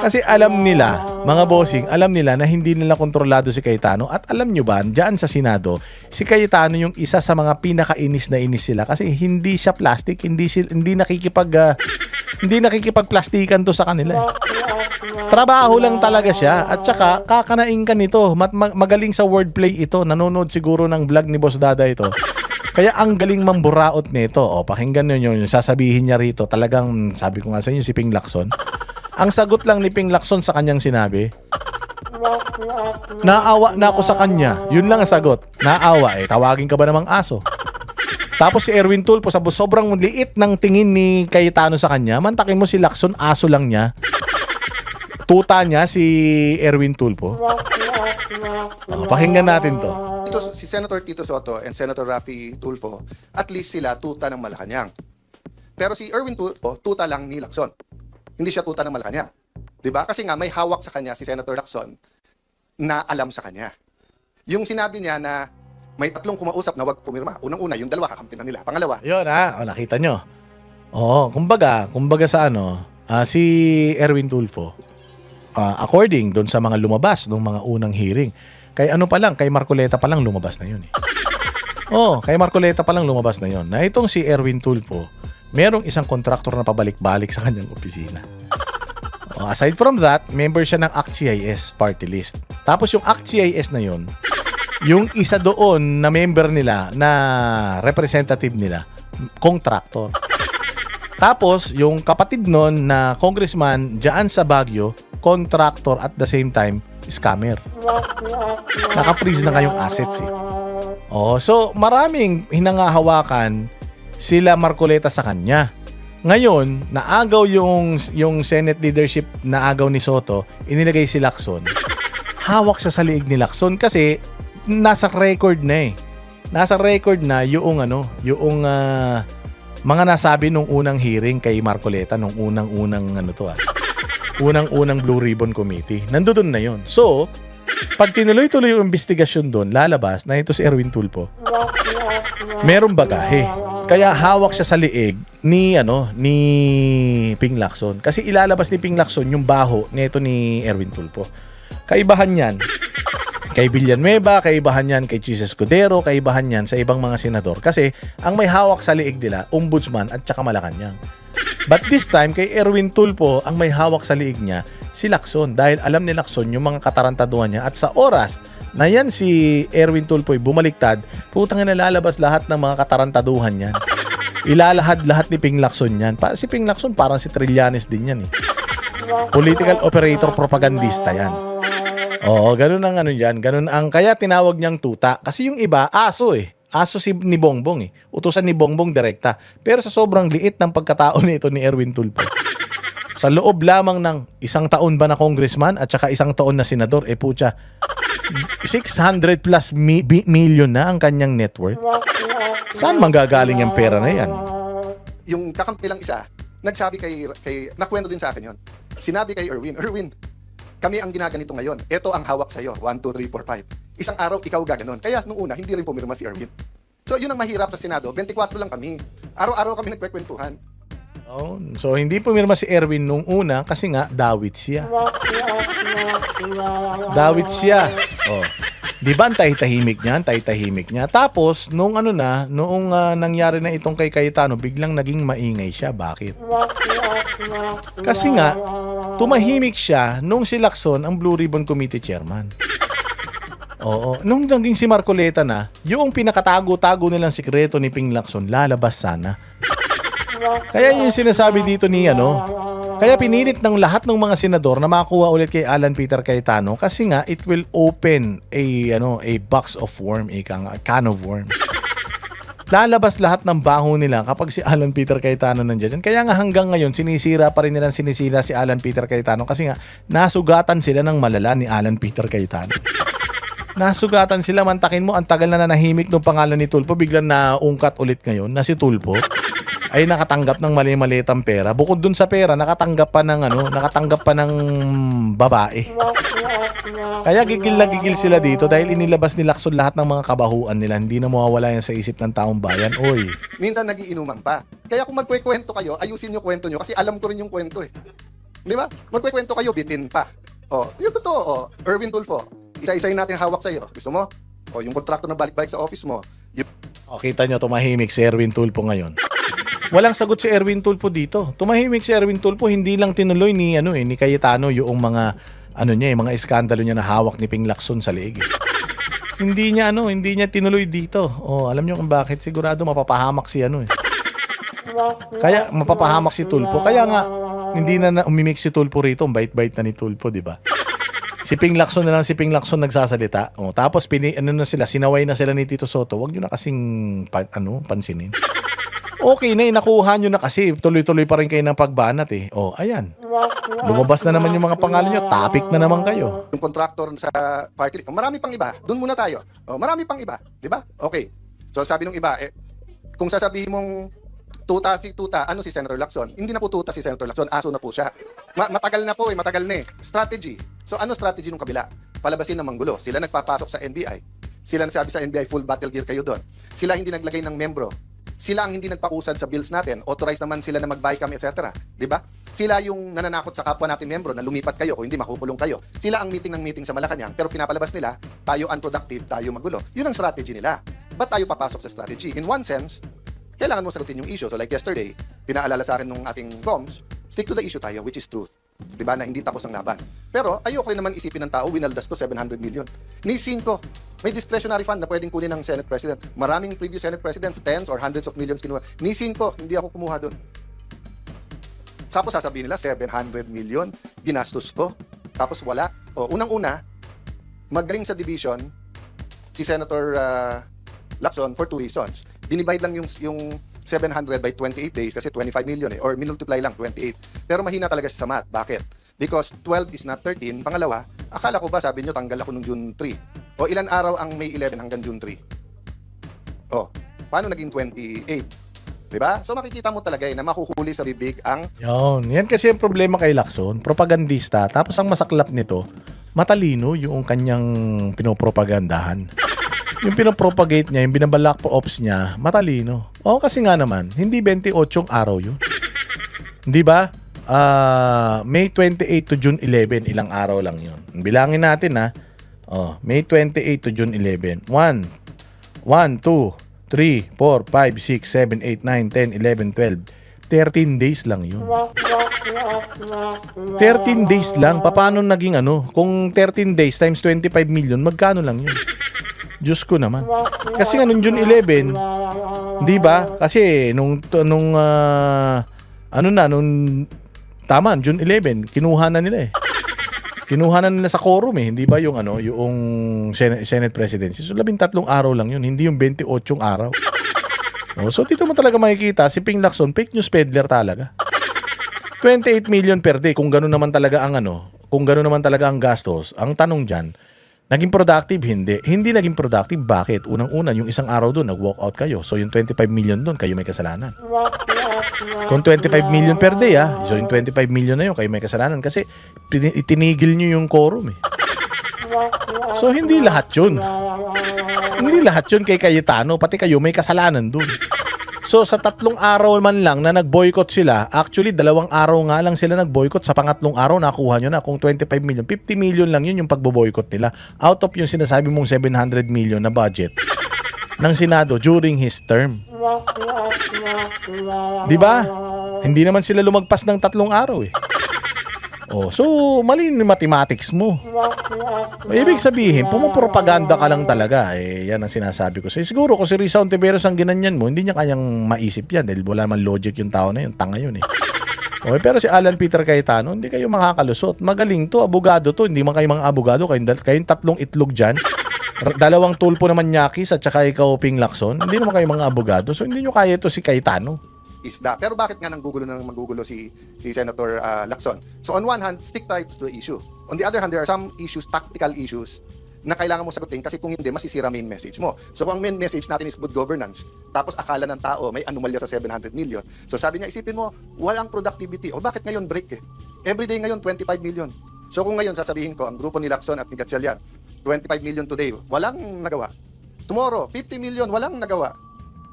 Kasi alam nila, mga bossing, alam nila na hindi nila kontrolado si Cayetano. At alam nyo ba, dyan sa Senado, si Cayetano yung isa sa mga pinakainis na inis sila. Kasi hindi siya plastic, hindi nakikipag-plastikan to sa kanila. Trabaho lang talaga siya. At saka, kakanain ka nito. Magaling sa wordplay ito. Nanonood siguro ng vlog ni Boss Dada ito. Kaya ang galing mamburaot nito. Pakinggan nyo yung sasabihin niya rito. Talagang, sabi ko nga sa inyo, si Ping Lacson. Ang sagot lang ni Ping Lacson sa kanyang sinabi, naawa na ako sa kanya. Yun lang ang sagot. Naawa tawagin ka ba namang aso? Tapos si Erwin Tulfo, sobrang liit ng tingin ni Cayetano sa kanya. Mantakin mo si Lacson, aso lang niya. Tuta niya si Erwin Tulfo. Pakinggan natin to. Si Senator Tito Soto and Senator Raffy Tulfo, at least sila tuta ng Malacanang. Pero si Erwin Tulfo, tuta lang ni Lacson. Hindi siya tuta ng Malacanang. 'Di ba? Kasi nga may hawak sa kanya si Senator Lacson na alam sa kanya. Yung sinabi niya na may tatlong kumausap na wag pumirma. Unang-una, yung dalawa kakampi na nila. Pangalawa, Yun nakita nyo. Kumbaga sa si Erwin Tulfo, according doon sa mga lumabas nung mga unang hearing, kay Marcoleta pa lang lumabas na yun. Kay Marcoleta pa lang lumabas na yun. Na itong si Erwin Tulfo, merong isang kontraktor na pabalik-balik sa kanyang opisina. Aside from that, member siya ng ACT-CIS party list. Tapos yung ACT-CIS na yun, yung isa doon na member nila, na representative nila, kontraktor. Tapos, yung kapatid nun na congressman dyan sa Baguio, contractor at the same time, scammer. Naka-freeze na kayong assets so maraming hinangahawakan sila Marcoleta sa kanya. Ngayon, naagaw yung Senate leadership, naagaw ni Soto, inilagay si Lacson. Hawak siya sa liig ni Lacson kasi nasa record na Nasa record na yung mga nasabi nung unang hearing kay Marcoleta nung unang Blue Ribbon Committee. Nandoon na yon. So, pag tinuloy-tuloy yung investigasyon doon, lalabas na ito si Erwin Tulfo. Merong bagahe. Kaya hawak siya sa liig ni Ping Lacson. Kasi ilalabas ni Ping Lacson yung baho nito ni Erwin Tulfo. Kaibahan yan kay Villanueva, kaibahan yan kay Chis Escudero, kaibahan yan sa ibang mga senador. Kasi ang may hawak sa liig nila, Ombudsman at saka Malacanang. But this time, kay Erwin Tulfo, ang may hawak sa liig niya, si Lacson. Dahil alam ni Lacson yung mga katarantaduhan niya. At sa oras na yan si Erwin Tulfo ay bumaliktad, putang ina, lalabas lahat ng mga katarantaduhan niyan. Ilalahad-lahat ni Ping Lacson yan. Si Ping Lacson parang si Trillanes din yan Political operator, propagandista yan. Ganun ang yan. Ganun ang kaya tinawag niyang tuta. Kasi yung iba, aso Aso ni Bongbong Utusan ni Bongbong direkta. Pero sa sobrang liit ng pagkatao nito ni Erwin Tulfo, sa loob lamang ng 1 taon ba na congressman at saka 1 taon na senador, 600 plus million na ang kanyang net worth. Saan manggagaling yung pera na yan? yung kakampi lang isa, nagsabi kay nakwento din sa akin yon. Sinabi kay Erwin, kami ang ginaganito ngayon. Ito ang hawak sa'yo. 1, 2, 3, 4, 5. Isang araw, ikaw gaganon. Kaya nung una, hindi rin pumirma si Erwin. So yun ang mahirap sa Senado. 24 lang kami. Araw-araw kami nagkwekwentuhan. Oh, so hindi pumirma si Erwin nung una kasi nga dawit siya. Dawit siya. Oh. 'Di ba ang tahimik niya? Tapos nung noong nangyari na itong kay Cayetano, biglang naging maingay siya. Bakit? Kasi nga tumahimik siya nung si Lacson ang Blue Ribbon Committee chairman. Oo, nung naging si Marcoleta na, yung pinakatago-tago nilang sikreto ni Ping Lacson lalabas sana. Kaya yung sinasabi dito ni kaya pinilit ng lahat ng mga senador na makuha ulit kay Alan Peter Cayetano kasi nga it will open a box of worm, a can of worms. Lalabas lahat ng baho nila kapag si Alan Peter Cayetano nandiyan. Kaya nga hanggang ngayon sinisira pa rin nilang si Alan Peter Cayetano kasi nga nasugatan sila ng malala ni Alan Peter Cayetano. Nasugatan sila, mantakin mo, ang tagal na nanahimik ng pangalan ni Tulfo, biglang naungkat ulit ngayon na si Tulfo ay nakatanggap ng mali-malitang pera. Bukod dun sa pera, nakatanggap pa ng babae. Kaya gigil na gigil sila dito dahil inilabas ni Lacson lahat ng mga kabahuan nila. Hindi na mawawala yan sa isip ng taong bayan. Oy. Minsan nagiinuman pa. Kaya kung magkwekwento kayo, ayusin yung kwento nyo kasi alam ko rin yung kwento eh. Di ba? Magkwekwento kayo, bitin pa. Yung totoo, Erwin Tulfo, isa-isayin natin hawak sa'yo. Gusto mo? Yung kontrakto na balik-balik sa office mo. Kita nyo, tumahimik si Erwin Tulfo ngayon. Walang sagot si Erwin Tulfo dito. Tumahimik si Erwin Tulfo, hindi lang tinuloy ni Cayetano yung mga mga iskandalo niya na hawak ni Ping Lacson sa leeg. Hindi niya tinuloy dito. Alam niyo kung bakit? Sigurado mapapahamak si Kaya mapapahamak si Tulfo. Kaya nga hindi na umimik si Tulfo rito, bait-bait na ni Tulfo, di ba? Si Ping Lacson na lang, nagsasalita. Tapos sinaway na sila ni Tito Soto. Huwag niyo na kasing pansinin. Okay na, nakuha nyo na kasi. Tuloy-tuloy pa rin kayo ng pagbanat eh. Ayan. Lumabas na naman yung mga pangalan nyo. Topic na naman kayo. Yung contractor sa party list, marami pang iba. Doon muna tayo. Marami pang iba. Di ba? Okay. So sabi nung iba, kung sasabihin mong tuta, si Senator Lacson? Hindi na po tuta si Senator Lacson. Aso na po siya. Matagal na po matagal na eh. Strategy. So ano strategy nung kabila? Palabasin ng manggulo. Sila nagpapasok sa NBI. Sila nagsabi sa NBI, full battle gear kayo doon. Sila hindi naglagay ng membro. Sila ang hindi nagpausad sa bills natin. Authorized naman sila na mag-BICAM, etc. Diba? Sila yung nananakot sa kapwa natin membro na lumipat kayo kung hindi makukulong kayo. Sila ang meeting sa Malacanang pero pinapalabas nila, tayo unproductive, tayo magulo. Yun ang strategy nila. Ba't tayo papasok sa strategy? In one sense, kailangan mo sagutin yung issue. So like yesterday, pinaalala sa akin nung ating comms, stick to the issue tayo, which is truth. Diba? Na hindi tapos ang laban. Pero ayoko rin naman isipin ng tao, winaldas ko 700 million. Nisin ko, may discretionary fund na pwedeng kunin ng Senate President. Maraming previous Senate Presidents, tens or hundreds of millions kinuha. Nisin ko, hindi ako kumuha doon. Tapos sasabihin nila, 700 million, ginastos ko. Tapos wala. Unang-una, magaling sa division, si Senator Lacson for 2 reasons. Dinivide lang yung 700 by 28 days kasi 25 million or minultiply lang 28. Pero mahina talaga siya sa math. Bakit? Because 12 is not 13. Pangalawa, akala ko ba sabi nyo tanggal ako nung June 3? Ilan araw ang May 11 hanggang June 3? Paano naging 28? Diba? So makikita mo talaga na mahuhuli sa bibig ang... Yan kasi ang problema kay Lacson. Propagandista. Tapos ang masaklap nito, matalino yung kanyang pinopropagandahan. Yung pinopropagate niya, yung binabalak po ops niya, matalino. Kasi nga naman, hindi 28 araw yun. Di ba? May 28 to June 11, ilang araw lang yun. Bilangin natin May 28 to June 11. 1, 2, 3, 4, 5, 6, 7, 8, 9, 10, 11, 12. 13 days lang yun. 13 days lang. Paano naging Kung 13 days times 25 million, magkano lang yun? Diyos ko naman. Kasi nga nung June 11, di ba? Kasi nung June 11, kinuha na nila Kinuha na nila sa quorum hindi ba yung yung Senate presidency. So 13 araw lang yun, hindi yung 28 araw. So dito mo talaga makikita si Ping Lacson, fake news peddler talaga. 28 million per day kung gano'n naman talaga ang kung gano'n naman talaga ang gastos. Ang tanong diyan, naging productive? Hindi naging productive. Bakit? Unang-una, yung isang araw doon, nag-walk out kayo. So yung 25 million doon, kayo may kasalanan. Kung 25 million per day, so yung 25 million na yun, kayo may kasalanan. Kasi itinigil nyo yung quorum eh. So hindi lahat yun. Hindi lahat yun kay Cayetano, pati kayo may kasalanan dun. So sa 3 araw man lang na nag-boycott sila, actually 2 araw nga lang sila nag-boycott, sa pangatlong araw nakuha nyo na. Kung 25 million, 50 million lang yun yung pagbo-boycott nila. Out of yung sinasabi mong 700 million na budget ng Senado during his term. Di ba? Hindi naman sila lumagpas ng 3 araw eh. Oh, so mali yung mathematics mo. Ibig sabihin, pumupropaganda ka lang talaga. Yan ang sinasabi ko. So, siguro kung si Risa Ontiveros ang ginanyan mo, hindi niya kayang maisip yan dahil wala man logic yung tao na yun. Tanga yun eh. Okay, pero si Alan Peter Cayetano, hindi kayo makakalusot. Magaling to, abogado to. Hindi man kayo mga abogado. Kayong 3 itlog dyan. 2 tulpo naman Nyakis at saka ikaw Ping Lacson. Hindi naman kayo mga abogado. So, hindi nyo kaya ito si Cayetano. Isda. Pero bakit nga nanggugulo na magugulo si Senator Lacson? So on one hand, stick tayo to the issue. On the other hand, there are some issues, tactical issues, na kailangan mo sagutin kasi kung hindi, masisira main message mo. So kung ang main message natin is good governance, tapos akala ng tao may anomalya sa 700 million. So sabi niya, isipin mo, walang productivity. O bakit ngayon break eh? Everyday ngayon, 25 million. So kung ngayon sasabihin ko, ang grupo ni Lacson at ni Gatchalian, 25 million today, walang nagawa. Tomorrow, 50 million, walang nagawa.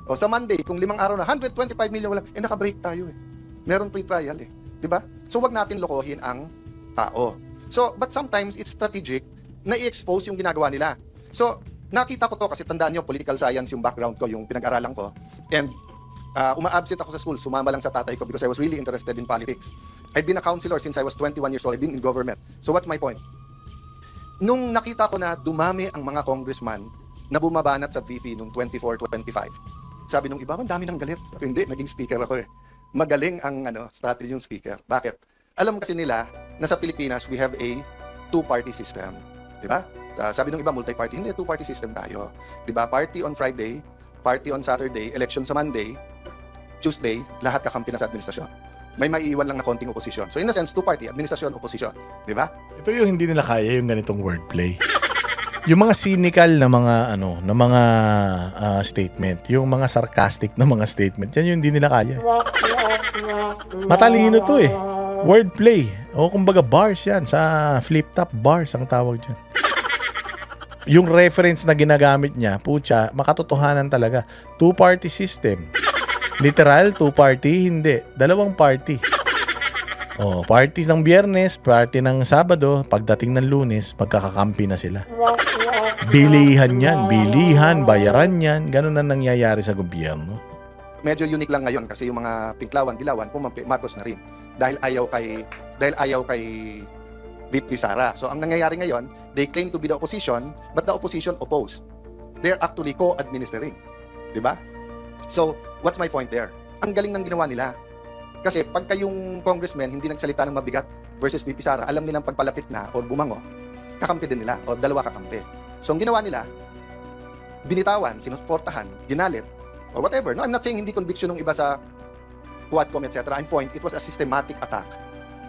O sa Monday, kung 5 araw na, 125 million walang, naka-break tayo eh. Meron pre-trial eh. Diba? So wag natin lokohin ang tao. So, but sometimes it's strategic na i-expose yung ginagawa nila. So, nakita ko to kasi tandaan nyo, political science yung background ko, yung pinag-aralan ko. And uma-absent ako sa school, sumama lang sa tatay ko because I was really interested in politics. I've been a counselor since I was 21 years old. I've been in government. So what's my point? Nung nakita ko na dumami ang mga congressman na bumabanat sa VP nung 24-25, sabi nung iba, dami ng galit. Hindi, naging speaker ako eh. Magaling ang strategy yung speaker. Bakit? Alam kasi nila na sa Pilipinas, we have a two-party system. Di ba? Sabi nung iba, multi-party. Hindi, two-party system tayo. Di ba? Party on Friday, party on Saturday, election sa Monday, Tuesday, lahat kakampi na sa administrasyon. May maiiwan lang na konting oposisyon. So in a sense, two-party, administrasyon, oposisyon. Di ba? Ito yung hindi nila kaya, yung ganitong wordplay. Yung mga cynical na mga statement, yung mga sarcastic na mga statement, yan yung hindi nila kaya. Matalino to eh. Wordplay. O kumbaga bars yan. Sa flip-top bars ang tawag dyan. Yung reference na ginagamit niya, pucha, makatotohanan talaga. Two-party system. Literal, two-party, hindi. 2 party. Party ng Biyernes, party ng Sabado, pagdating ng Lunes, magkakakampi na sila. Bilihan yan, bilihan, bayaran yan, ganun na nangyayari sa gobyerno. Medyo unique lang ngayon kasi yung mga Pinklawan, Dilawan, pumampi, Marcos na rin. Dahil ayaw kay VP Sara. So ang nangyayari ngayon, they claim to be the opposition, but the opposition oppose. They're actually co-administering. Diba? So, what's my point there? Ang galing ng ginawa nila. Kasi pagka yung congressman hindi nagsalita ng mabigat versus VP Sara, alam nilang pagpalapit na o bumango, kakampi din nila o 2 kakampi. So ang ginawa nila, binitawan, sinusuportahan, ginalit, or whatever. No, I'm not saying hindi conviction ng iba sa Quadcom, etc. I'm point, it was a systematic attack.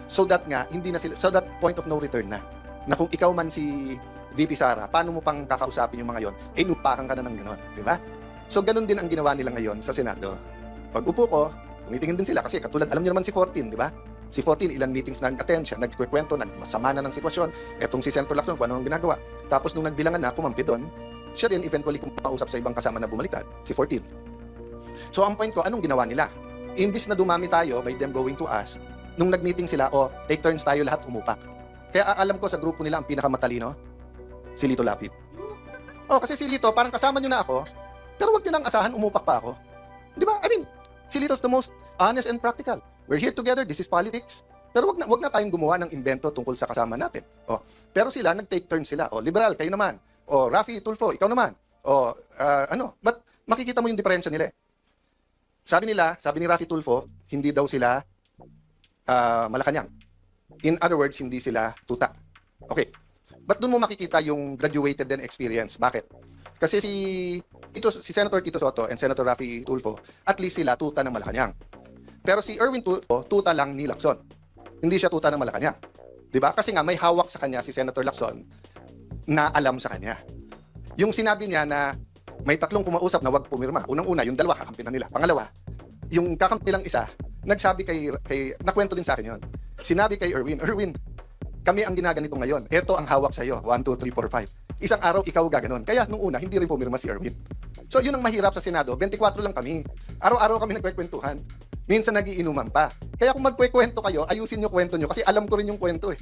So that nga, hindi na sila, so that point of no return na. Na kung ikaw man si VP Sara, paano mo pang kakausapin yung mga yon? Inupakan ka na ng ganon, di ba? So ganun din ang ginawa nila ngayon sa Senado. Pag upo ko, tumitingin din sila kasi katulad, alam niyo naman si 14, di ba? Si 14, ilan meetings nag-attend siya, nagkikwento, nagsama na ng sitwasyon. Etong si Senator Lacson, kung anong ginagawa. Tapos nung nagbilangan na, kumampi doon, siya din eventually kumausap sa ibang kasama na bumaliktad, si 14. So ang point ko, anong ginawa nila? Imbis na dumami tayo by them going to us, nung nag-meeting sila, take turns tayo lahat umupak. Kaya alam ko sa grupo nila ang pinakamatalino, si Lito Lapid. Kasi si Lito, parang kasama nyo na ako, pero wag nyo nang asahan, umupak pa ako. Di ba? I mean, si Lito's the most honest and practical. We're here together, this is politics. Pero wag na tayong gumawa ng imbento tungkol sa kasama natin. Pero sila, nag-take turn sila. Liberal, kayo naman. Rafi Tulfo, ikaw naman. But makikita mo yung diferensya nila eh. Sabi ni Rafi Tulfo, hindi daw sila Malacanang. In other words, hindi sila tuta. Okay. But doon mo makikita yung graduated and experience. Bakit? Kasi si Senator Tito Soto and Senator Rafi Tulfo, at least sila tuta ng Malacanang. Pero si Erwin Tulfo, tuta lang ni Lacson. Hindi siya tuta ng Malacanang. 'Di ba? Kasi nga may hawak sa kanya si Senator Lacson na alam sa kanya. Yung sinabi niya na may 3 kumausap na wag pumirma. Unang-una, yung 2 kakampi na nila. Pangalawa, yung kakampi lang isa, nagsabi nakwento din sa akin yon. Sinabi kay Erwin, kami ang ginaganito ngayon. Ito ang hawak sa'yo. 1, 2, 3, 4, 5. Isang araw ikaw gaganon. Kaya nung una, hindi rin pumirma si Erwin. So yun ang mahirap sa Senado. 24 lang kami. Araw-araw kami nagkwekwentuhan. Minsan nagiinuman pa. Kaya kung magkwekwento kayo, ayusin nyo kwento nyo. Kasi alam ko rin yung kwento eh.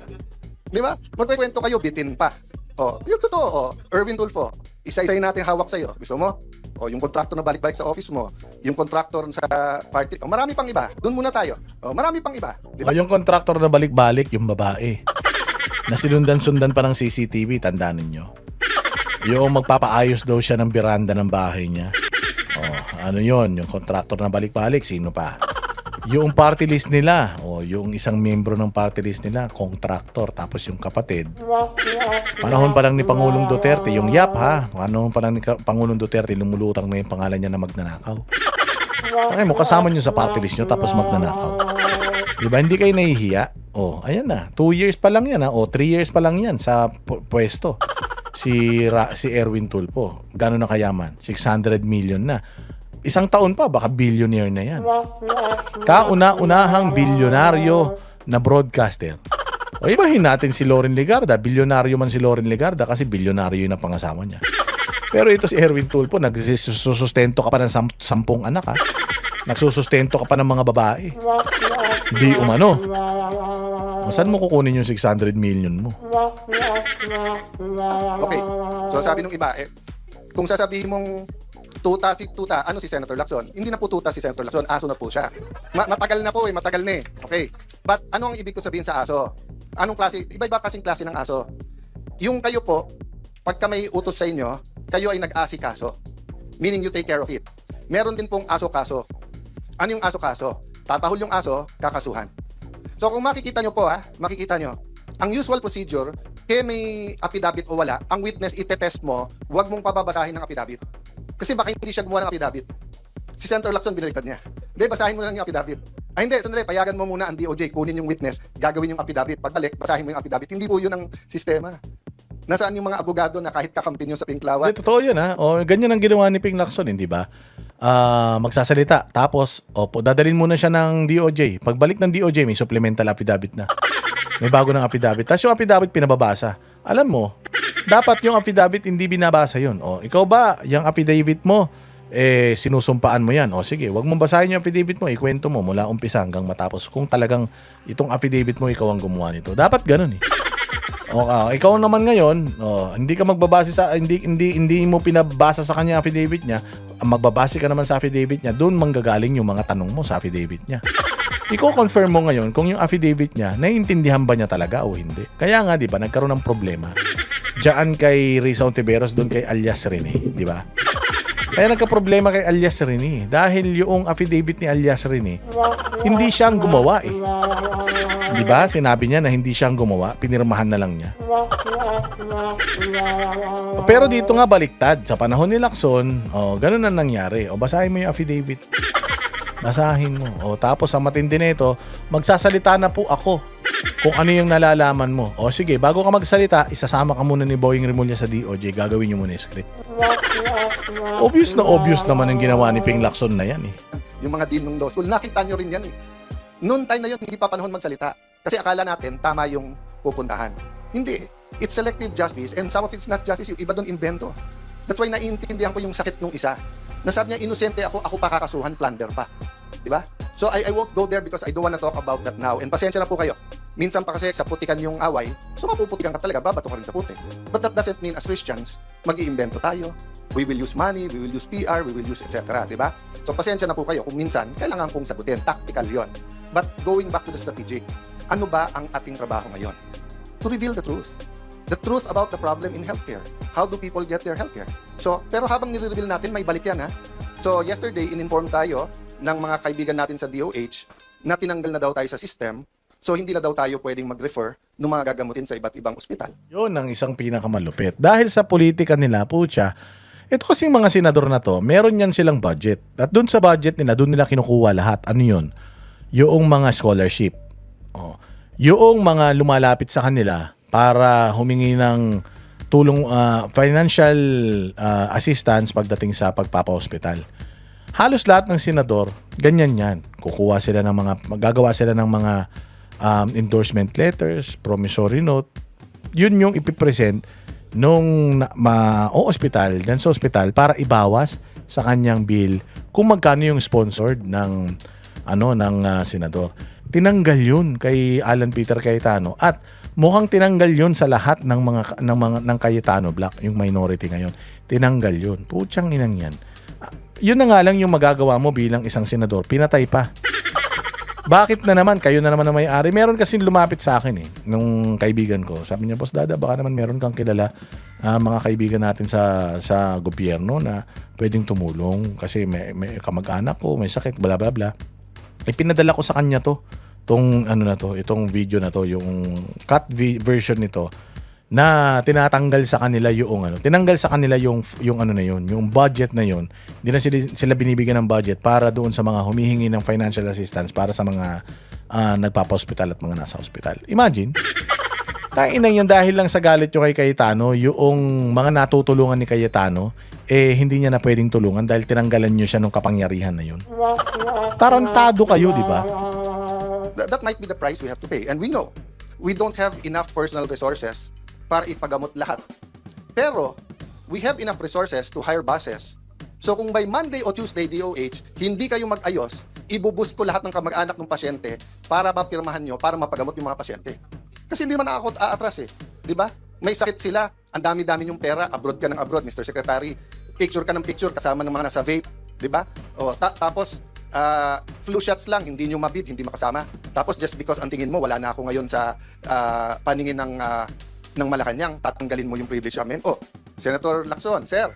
Di ba? Magkwekwento kayo, bitin pa. Yung totoo. Erwin Tulfo, isa-isayin natin hawak sa'yo. Gusto mo? Yung kontraktor na balik-balik sa office mo, yung kontraktor sa party, marami pang iba. Doon muna tayo. Marami pang iba. Di ba? Yung kontraktor na balik-balik, yung babae. Na sinundan-sundan pa ng CCTV, tandaan ninyo. Yung magpapaayos daw siya ng biranda ng bahay niya. Ano yon? Yung kontraktor na balik-balik, sino pa? Yung party list nila, yung isang miyembro ng party list nila, kontraktor, tapos yung kapatid. Panahon pa lang ni Pangulong Duterte, yung YAP ha, panahon pa lang ni Pangulong Duterte, lumulutang na yung pangalan niya na magnanakaw. Takay mo, kasama nyo sa party list nyo, tapos magnanakaw. Diba, hindi kayo nahihiya? Ayan na, 2 years pa lang yan ha, 3 years pa lang yan sa pwesto. Si Erwin Tulfo, gano'n na kayaman? 600 million na. Isang taon pa, baka billionaire na yan. Kauna-unahang bilyonaryo na broadcaster. Ibahin natin si Loren Legarda. Bilyonaryo man si Loren Legarda kasi bilyonaryo yung napangasawa niya. Pero ito si Erwin Tulfo, nagsusustento ka pa ng 10 anak ha. Nagsusustento ka pa ng mga babae. Di umano. Saan mo kukunin yung 600 million mo? Okay. So sabi nung iba, kung sasabihin mong tuta, ano si Senator Lacson? Hindi na po tuta si Senator Lacson, aso na po siya. Matagal na po matagal na eh. Okay. But ano ang ibig ko sabihin sa aso? Anong klase? Iba-iba kasing klase ng aso. Yung kayo po, pagka may utos sa inyo, kayo ay nag-asikaso. Meaning you take care of it. Meron din pong aso-kaso. Ano yung aso-kaso? Tatahol yung aso, kakasuhan. So kung makikita nyo po makikita nyo, ang usual procedure, kaya may affidavit o wala, ang witness itetest mo, huwag mong pababasahin ng affidavit. Kasi baka hindi siya gumawa ng affidavit. Si Senator Lacson binaliktad niya. Hindi, basahin mo lang yung affidavit. Hindi, sandali, payagan mo muna ang DOJ, kunin yung witness, gagawin yung affidavit. Pagbalik, basahin mo yung affidavit. Hindi po yun ang sistema. Nasaan yung mga abogado na kahit kakampi nyo sa Pinklawan? Totoo yun ha. Ganyan ang ginawa ni Ping Lacson, hindi ba? Magsasalita, tapos dadalhin muna siya ng DOJ. Pagbalik ng DOJ, may supplemental affidavit na. May bago ng affidavit. Tapos yung affidavit pinababasa. Alam mo, dapat yung affidavit hindi binabasa yun. Ikaw ba, yung affidavit mo, sinusumpaan mo yan. Sige, wag mong basahin yung affidavit mo, ikwento mo mula umpisa hanggang matapos kung talagang itong affidavit mo ikaw ang gumawa nito. Dapat ganun eh. Ikaw naman ngayon, hindi ka magbabase sa hindi mo pinabasa sa kanya affidavit niya. Magbabase ka naman sa affidavit niya, doon manggagaling yung mga tanong mo sa affidavit niya. Iko-confirm mo ngayon kung yung affidavit niya naiintindihan ba niya talaga o hindi. Kaya nga 'di ba, nagkaroon ng problema. Diyan kay Risa Ontiveros, doon kay Alias Rene, 'di ba? Kaya nagka-problema kay Alias Rene dahil yung affidavit ni Alias Rene hindi siyang gumawa eh. 'Di ba? Sinabi niya na hindi siyang gumawa, pinirmahan na lang niya. Pero dito nga baliktad, sa panahon ni Lacson, ganun na nangyari. Basahin mo yung affidavit. Basahin mo. Tapos ang matindi nito, magsasalita na po ako kung ano yung nalalaman mo. Sige, bago ka magsalita, isasama ka muna ni Boying Rimulya sa DOJ, gagawin niyo muna yung script. Obvious naman ang ginawa ni Ping Lacson na yan eh. Yung mga dean ng law school, nakita nyo rin yan eh. Noon time na yun, hindi pa panahon magsalita. Kasi akala natin, tama yung pupuntahan. Hindi. It's selective justice and some of it's not justice. Yung iba doon invento. That's why naiintindihan ko yung sakit ng isa. Nasabi niya, inosente ako pa kakasuhan, plunder pa. Diba? So I won't go there because I don't wanna talk about that now. And pasensya na po kayo. Minsan pa kasi sa putikan yung away, so mapuputikan ka talaga, babato ka rin sa putik. But that doesn't mean as Christians, mag-iimbento tayo. We will use money, we will use PR, we will use etc. Diba? So pasensya na po kayo kung minsan, kailangan kong sagutin. Tactical yon. But going back to the strategic, ano ba ang ating trabaho ngayon? To reveal the truth. The truth about the problem in healthcare. How do people get their healthcare? So, pero habang nire-reveal natin, may balik yan ha. So, yesterday, in-inform tayo ng mga kaibigan natin sa DOH na tinanggal na daw tayo sa system. So, hindi na daw tayo pwedeng mag-refer ng mga gagamutin sa iba't ibang ospital. Yun ang isang pinakamalupit. Dahil sa politika nila, pucha, ito kasing mga senador na to, meron yan silang budget. At dun sa budget nila, dun nila kinukuha lahat. Ano yun? Yung mga scholarship. Yung mga lumalapit sa kanila para humingi ng tulong, financial assistance pagdating sa pagpapa-hospital. Halos lahat ng senador, ganyan yan. Kukuha sila ng magagawa sila ng mga endorsement letters, promissory note. Yun yung ipipresent nung ospital, dyan sa ospital para ibawas sa kanyang bill kung magkano yung sponsored ng senador. Tinanggal yun kay Alan Peter Cayetano at mukhang tinanggal yun sa lahat ng Cayetano block, yung minority ngayon. Tinanggal yun. Putsang inang yan. Yun na nga lang yung magagawa mo bilang isang senador. Pinatay pa. Bakit na naman? Kayo na naman ang may-ari. Meron kasi lumapit sa akin nung kaibigan ko. Sabi niya, Boss Dada, baka naman meron kang kilala mga kaibigan natin sa gobyerno na pwedeng tumulong kasi may kamag-anak ko, may sakit, bla bla bla. Ipinadala ko sa kanya itong video na to, yung cut version nito na tinatanggal sa kanila tinanggal sa kanila yung budget na yun. Hindi na sila binibigyan ng budget para doon sa mga humihingi ng financial assistance para sa mga nagpapa-hospital at mga nasa hospital. Imagine, tainang yun dahil lang sa galit yung kay Cayetano, yung mga natutulungan ni Cayetano, hindi niya na pwedeng tulungan dahil tinanggalan niyo siya ng kapangyarihan na yun. Tarantado kayo, di ba? That might be the price we have to pay. And we know, we don't have enough personal resources para ipagamot lahat. Pero, we have enough resources to hire buses. So kung by Monday o Tuesday, DOH, hindi kayo mag-ayos, ibubus ko lahat ng kamag-anak ng pasyente para mapirmahan nyo, para mapagamot yung mga pasyente. Kasi hindi naman ako aatras di ba? May sakit sila, ang dami-dami yung pera, abroad ka ng abroad, Mr. Secretary, picture ka ng picture kasama ng mga nasa vape, di ba? O, tapos, flu shots lang, hindi nyo mabid, hindi makasama. Tapos just because ang tingin mo, wala na ako ngayon sa paningin ng Malacanang, tatanggalin mo yung privilege namin. Oh, Senator Lacson, sir,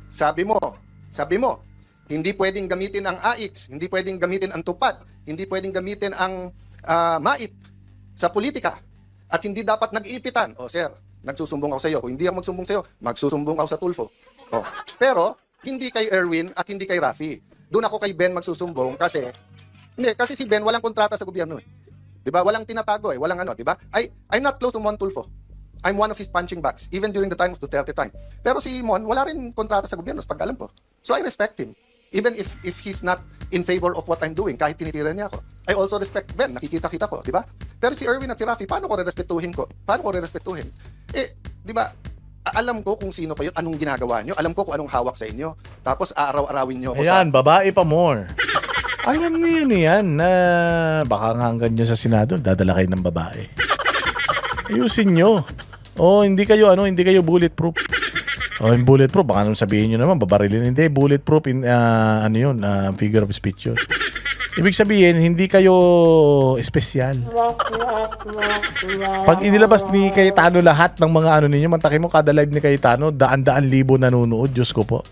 sabi mo, hindi pwedeng gamitin ang AIX, hindi pwedeng gamitin ang TUPAD, hindi pwedeng gamitin ang MAIP sa politika, at hindi dapat nag-iipitan. Oh, sir, nagsusumbong ako sa iyo. Kung hindi ako magsumbong sa iyo, magsusumbong ako sa Tulfo. Oh, pero, hindi kay Erwin at hindi kay Rafi. Doon ako kay Ben magsusumbong kasi si Ben walang kontrata sa gobyerno 'Di ba? Walang tinatago walang 'di ba? I'm not close to Mon Tulfo. I'm one of his punching bags even during the time of Duterte time. Pero si Mon wala rin kontrata sa gobyerno pag alam ko. So I respect him. Even if he's not in favor of what I'm doing, kahit tinitira niya ako. I also respect Ben, nakikita-kita ko, 'di ba? Pero si Erwin at si Rafi, paano ko rerespetuhin? Di ba? Alam ko kung sino kayo, anong ginagawa nyo, alam ko kung anong hawak sa inyo. Tapos aaraw-arawin nyo ako Ayan, babae pa more. Alam niyo yan na baka nga hanggang nyo sa Senado, dadala kayo ng babae. Ayusin nyo. Hindi kayo bulletproof. Yung bulletproof, baka naman sabihin nyo naman, babarilin. Hindi, bulletproof, figure of speech yun. Ibig sabihin, hindi kayo espesyal. Pag inilabas ni Cayetano lahat ng mga ninyo, mantakin mo kada live ni Cayetano, daan-daan libo nanonood, Diyos ko po.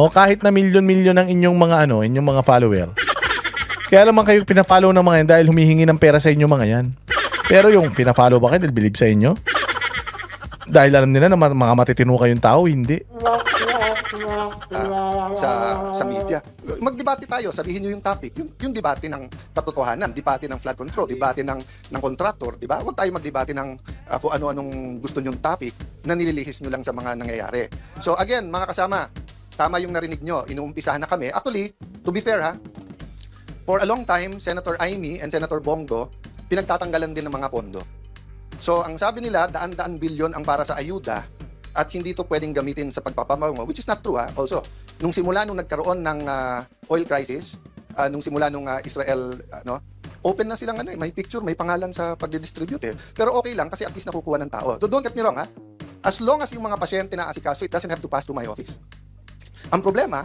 Kahit na milyon-milyon ang inyong mga follower. Kaya naman kayo pina-follow ng mga yan dahil humihingi ng pera sa inyo mga yan. Pero yung pina-follow ba kayo dahil believe sa inyo? Dahil alam nila na mga matitino kayong tao, hindi. Sa media. Magdebate tayo, sabihin nyo yung topic. Yung debate ng katotohanan, debate ng flood control, debate ng contractor, di ba? Huwag tayo magdebate ng kung ano-anong gusto nyong topic na nililihis nyo lang sa mga nangyayari. So again, mga kasama, tama yung narinig nyo, inuumpisahan na kami. Actually, to be fair for a long time, Senator Amy and Senator Bongo, pinagtatanggalan din ng mga pondo. So ang sabi nila, daan-daan bilyon ang para sa ayuda at hindi ito pwedeng gamitin sa pagpapamaungo, which is not true Also, nung simula nung nagkaroon ng oil crisis, nung simula nung Israel, open na silang may picture, may pangalan sa pagdidistribute Pero okay lang kasi at least nakukuha ng tao. So don't get me wrong As long as yung mga pasyente na asikaso, it doesn't have to pass through my office. Ang problema,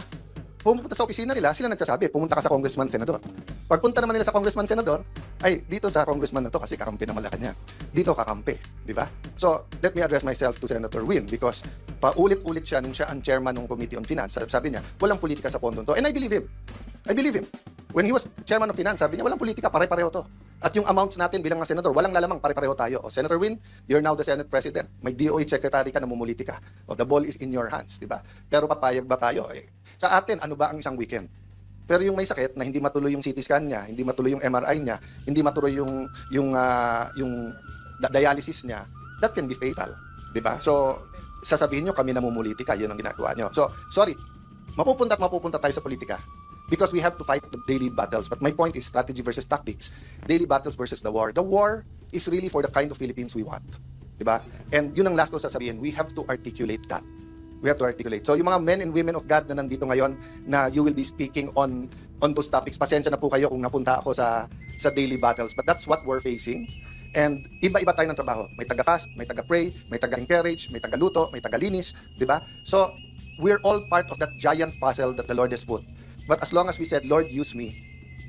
pumunta sa opisina nila, sila nagsasabi, pumunta ka sa congressman, senador. Pagpunta naman nila sa congressman, senador, ay dito sa congressman na to kasi kakampi na Malacanang. Dito kakampi, di ba? So, let me address myself to Senator Win because paulit-ulit siya nung siya ang chairman ng Committee on Finance. Sabi niya, walang politika sa pondo to. And I believe him. When he was chairman of Finance, sabi niya, walang politika, pare-pareho to. At yung amounts natin bilang mga senador, walang lalamang, pare-pareho tayo. Senator Win, you're now the Senate President. May DOH Secretary ka, namumuliti ka. The ball is in your hands, di ba? Pero papayag ba tayo? Sa atin, ano ba ang isang weekend? Pero yung may sakit na hindi matuloy yung CT scan niya, hindi matuloy yung MRI niya, hindi matuloy yung dialysis niya, that can be fatal, 'di ba? So, sasabihin niyo kami namumuliti ka, 'yun ang ginagawa niyo. So, sorry. Mapupunta tayo sa politika. because we have to fight the daily battles. But my point is strategy versus tactics. Daily battles versus the war. The war is really for the kind of Philippines we want. Diba? And yun ang last ko sasabihin, we have to articulate that. We have to articulate. So yung mga men and women of God na nandito ngayon na you will be speaking on those topics, pasensya na po kayo kung napunta ako sa daily battles. But that's what we're facing. And iba-iba tayo ng trabaho. May taga-fast, may taga-pray, may taga-encourage, may taga-luto, may taga-linis, di ba? So, we're all part of that giant puzzle that the Lord has put. But as long as we said, Lord, use me,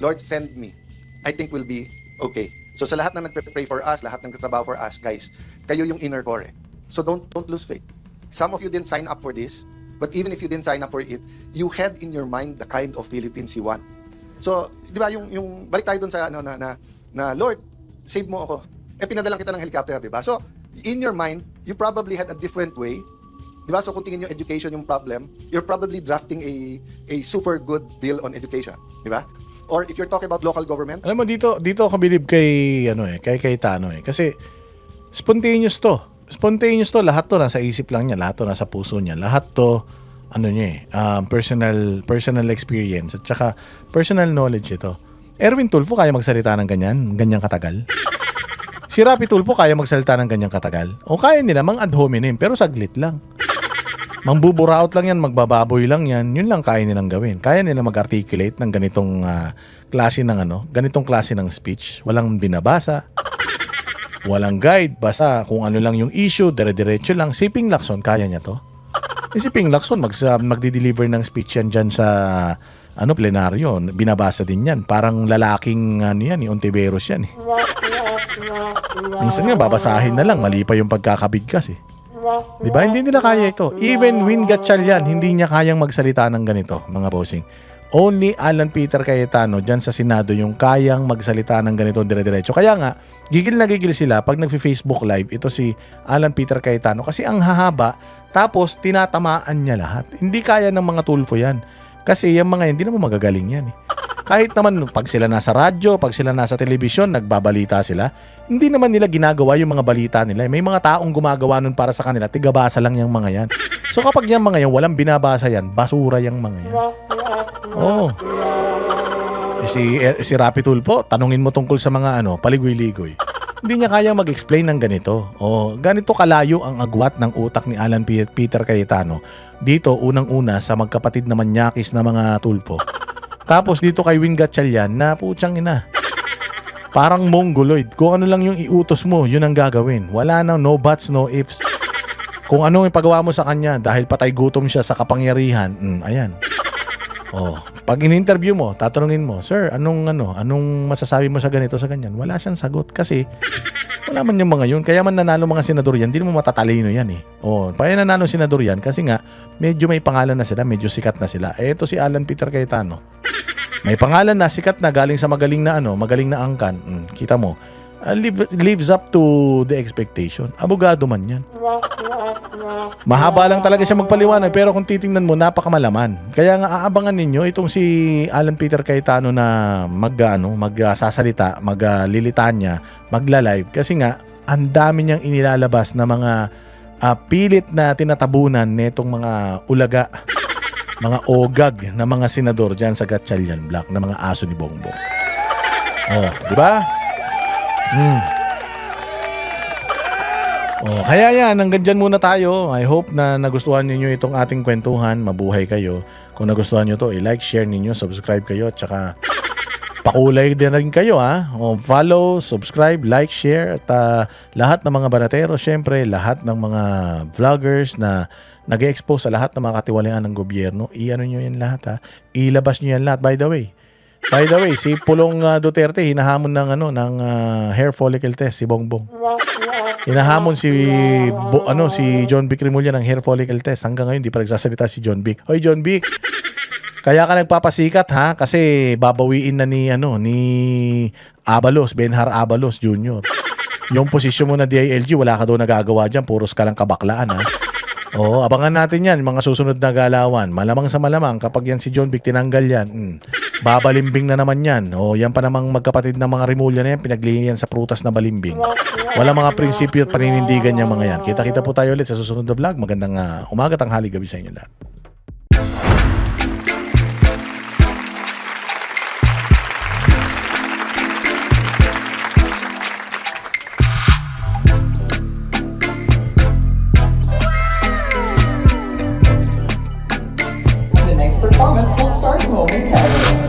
Lord, send me, I think we'll be okay. So, sa lahat na nagpre-pray for us, lahat ng nagtatrabaho for us, guys, kayo yung inner core. So, don't lose faith. Some of you didn't sign up for this, but even if you didn't sign up for it, you had in your mind the kind of Philippines you want. So, di ba, yung balik tayo dun sa, na Lord, save mo ako. Pinadalang kita ng helicopter, di ba? So, in your mind, you probably had a different way. Di ba? So, kung tingin yung education yung problem, you're probably drafting a super good bill on education. Di ba? Or if you're talking about local government. Alam mo, dito ako bilib kay Tano eh. Kasi, spontaneous to. Spontaneous to. Lahat to nasa isip lang niya. Lahat to nasa puso niya. Lahat to, personal experience. At saka, personal knowledge ito. Erwin Tulfo kaya magsalita ng ganyang katagal? Si Rapi Tulfo kaya magsalita ng ganyang katagal? O kaya nila mang ad hominem pero saglit lang. Mangbuburaot lang yan, magbababoy lang yan, yun lang kaya nilang gawin. Kaya nila mag-articulate ng ganitong klase ng speech. Walang binabasa, walang guide, basta kung ano lang yung issue, dire-diretso lang. Si Ping Lacson, kaya niya to? Si Ping Lacson, magdi-deliver ng speech yan dyan sa plenaryo, binabasa din yan. Parang lalaking Ontiveros yan eh. Minsan nga babasahin na lang, mali pa yung pagkakabigkas eh. Diba? Hindi nila kaya ito. Even Win Gatchalian, hindi niya kayang magsalita ng ganito, mga bossing. Only Alan Peter Cayetano dyan sa Senado yung kayang magsalita ng ganito dire-diretso. Kaya nga, gigil na gigil sila pag nagfi-Facebook live ito si Alan Peter Cayetano kasi ang hahaba tapos tinatamaan niya lahat. Hindi kaya ng mga Tulfo yan. Kasi yung mga hindi naman magagaling yan eh. Kahit naman pag sila nasa radyo, pag sila nasa telebisyon, nagbabalita sila, hindi naman nila ginagawa yung mga balita nila. May mga taong gumagawa nun para sa kanila, tigabasa lang yung mga yan. So kapag yung mga yan, walang binabasa yan, basura yung mga yan. Oo. Si Rapi Tulfo, tanungin mo tungkol sa mga paligoy-ligoy. Hindi niya kayang mag-explain ng ganito. Ganito kalayo ang agwat ng utak ni Alan Peter Cayetano. Dito, unang-una, sa magkapatid na manyakis na mga Tulfo. Tapos dito kay Win Gatchalian na putsang ina. Parang mongoloid. Kung ano lang yung iutos mo, yun ang gagawin. Wala nang no buts, no ifs. Kung anong ipagawa mo sa kanya dahil patay gutom siya sa kapangyarihan, ayan. Pag in-interview mo, tatanungin mo, Sir, anong masasabi mo sa ganito, sa ganyan? Wala siyang sagot kasi wala man yung mga yun. Kaya man nanalo mga senador yan, hindi mo matatalino yan eh. Kaya nanalo senador yan kasi nga, medyo may pangalan na sila, medyo sikat na sila. Ito si Alan Peter Cayetano. May pangalan na, sikat na, galing sa magaling na angkan. Kita mo, lives up to the expectation. Abogado man yan. Mahaba lang talaga siya magpaliwanag, pero kung titingnan mo, napakamalaman. Kaya nga aabangan ninyo itong si Alan Peter Cayetano na magsasalita, maglilitanya, magla-live. Kasi nga, ang dami niyang inilalabas na mga pilit na tinatabunan netong mga ulaga, mga ogag na mga senador dyan sa Gatchalian Block, na mga aso ni Bongbong. Di ba? Kaya yan, hanggang dyan muna tayo. I hope na nagustuhan ninyo itong ating kwentuhan. Mabuhay kayo. Kung nagustuhan nyo to, i-like, share ninyo, subscribe kayo, at saka pakulay din rin kayo follow, subscribe, like, share, at lahat ng mga banatero, syempre lahat ng mga vloggers na nag-expose sa lahat ng mga katiwalian ng gobyerno, i-ano nyo yan lahat ilabas nyo yan lahat. By the way, si Pulong Duterte hinahamon ng hair follicle test si Bongbong. Hinahamon si John Vic Rimulya ng hair follicle test. Hanggang ngayon di pa nagsasalita si John Vic. Hoy John Vic, kaya ka nagpapasikat kasi babawiin na ni Benhar Abalos Jr. Yung posisyon mo na DILG, wala ka doon nagagawa dyan, puros ka lang kabaklaan abangan natin yan, mga susunod na galawan. Malamang sa malamang, kapag yan si John Vic tinanggal yan, babalimbing na naman yan. Yan pa namang magkapatid ng mga Rimulya na yan, pinaglihin yan sa prutas na balimbing. Wala mga prinsipyo at paninindigan yung mga yan. Kita-kita po tayo ulit sa susunod na vlog. Magandang umaga, tanghali, gabi sa inyo lahat. performance will start momentarily.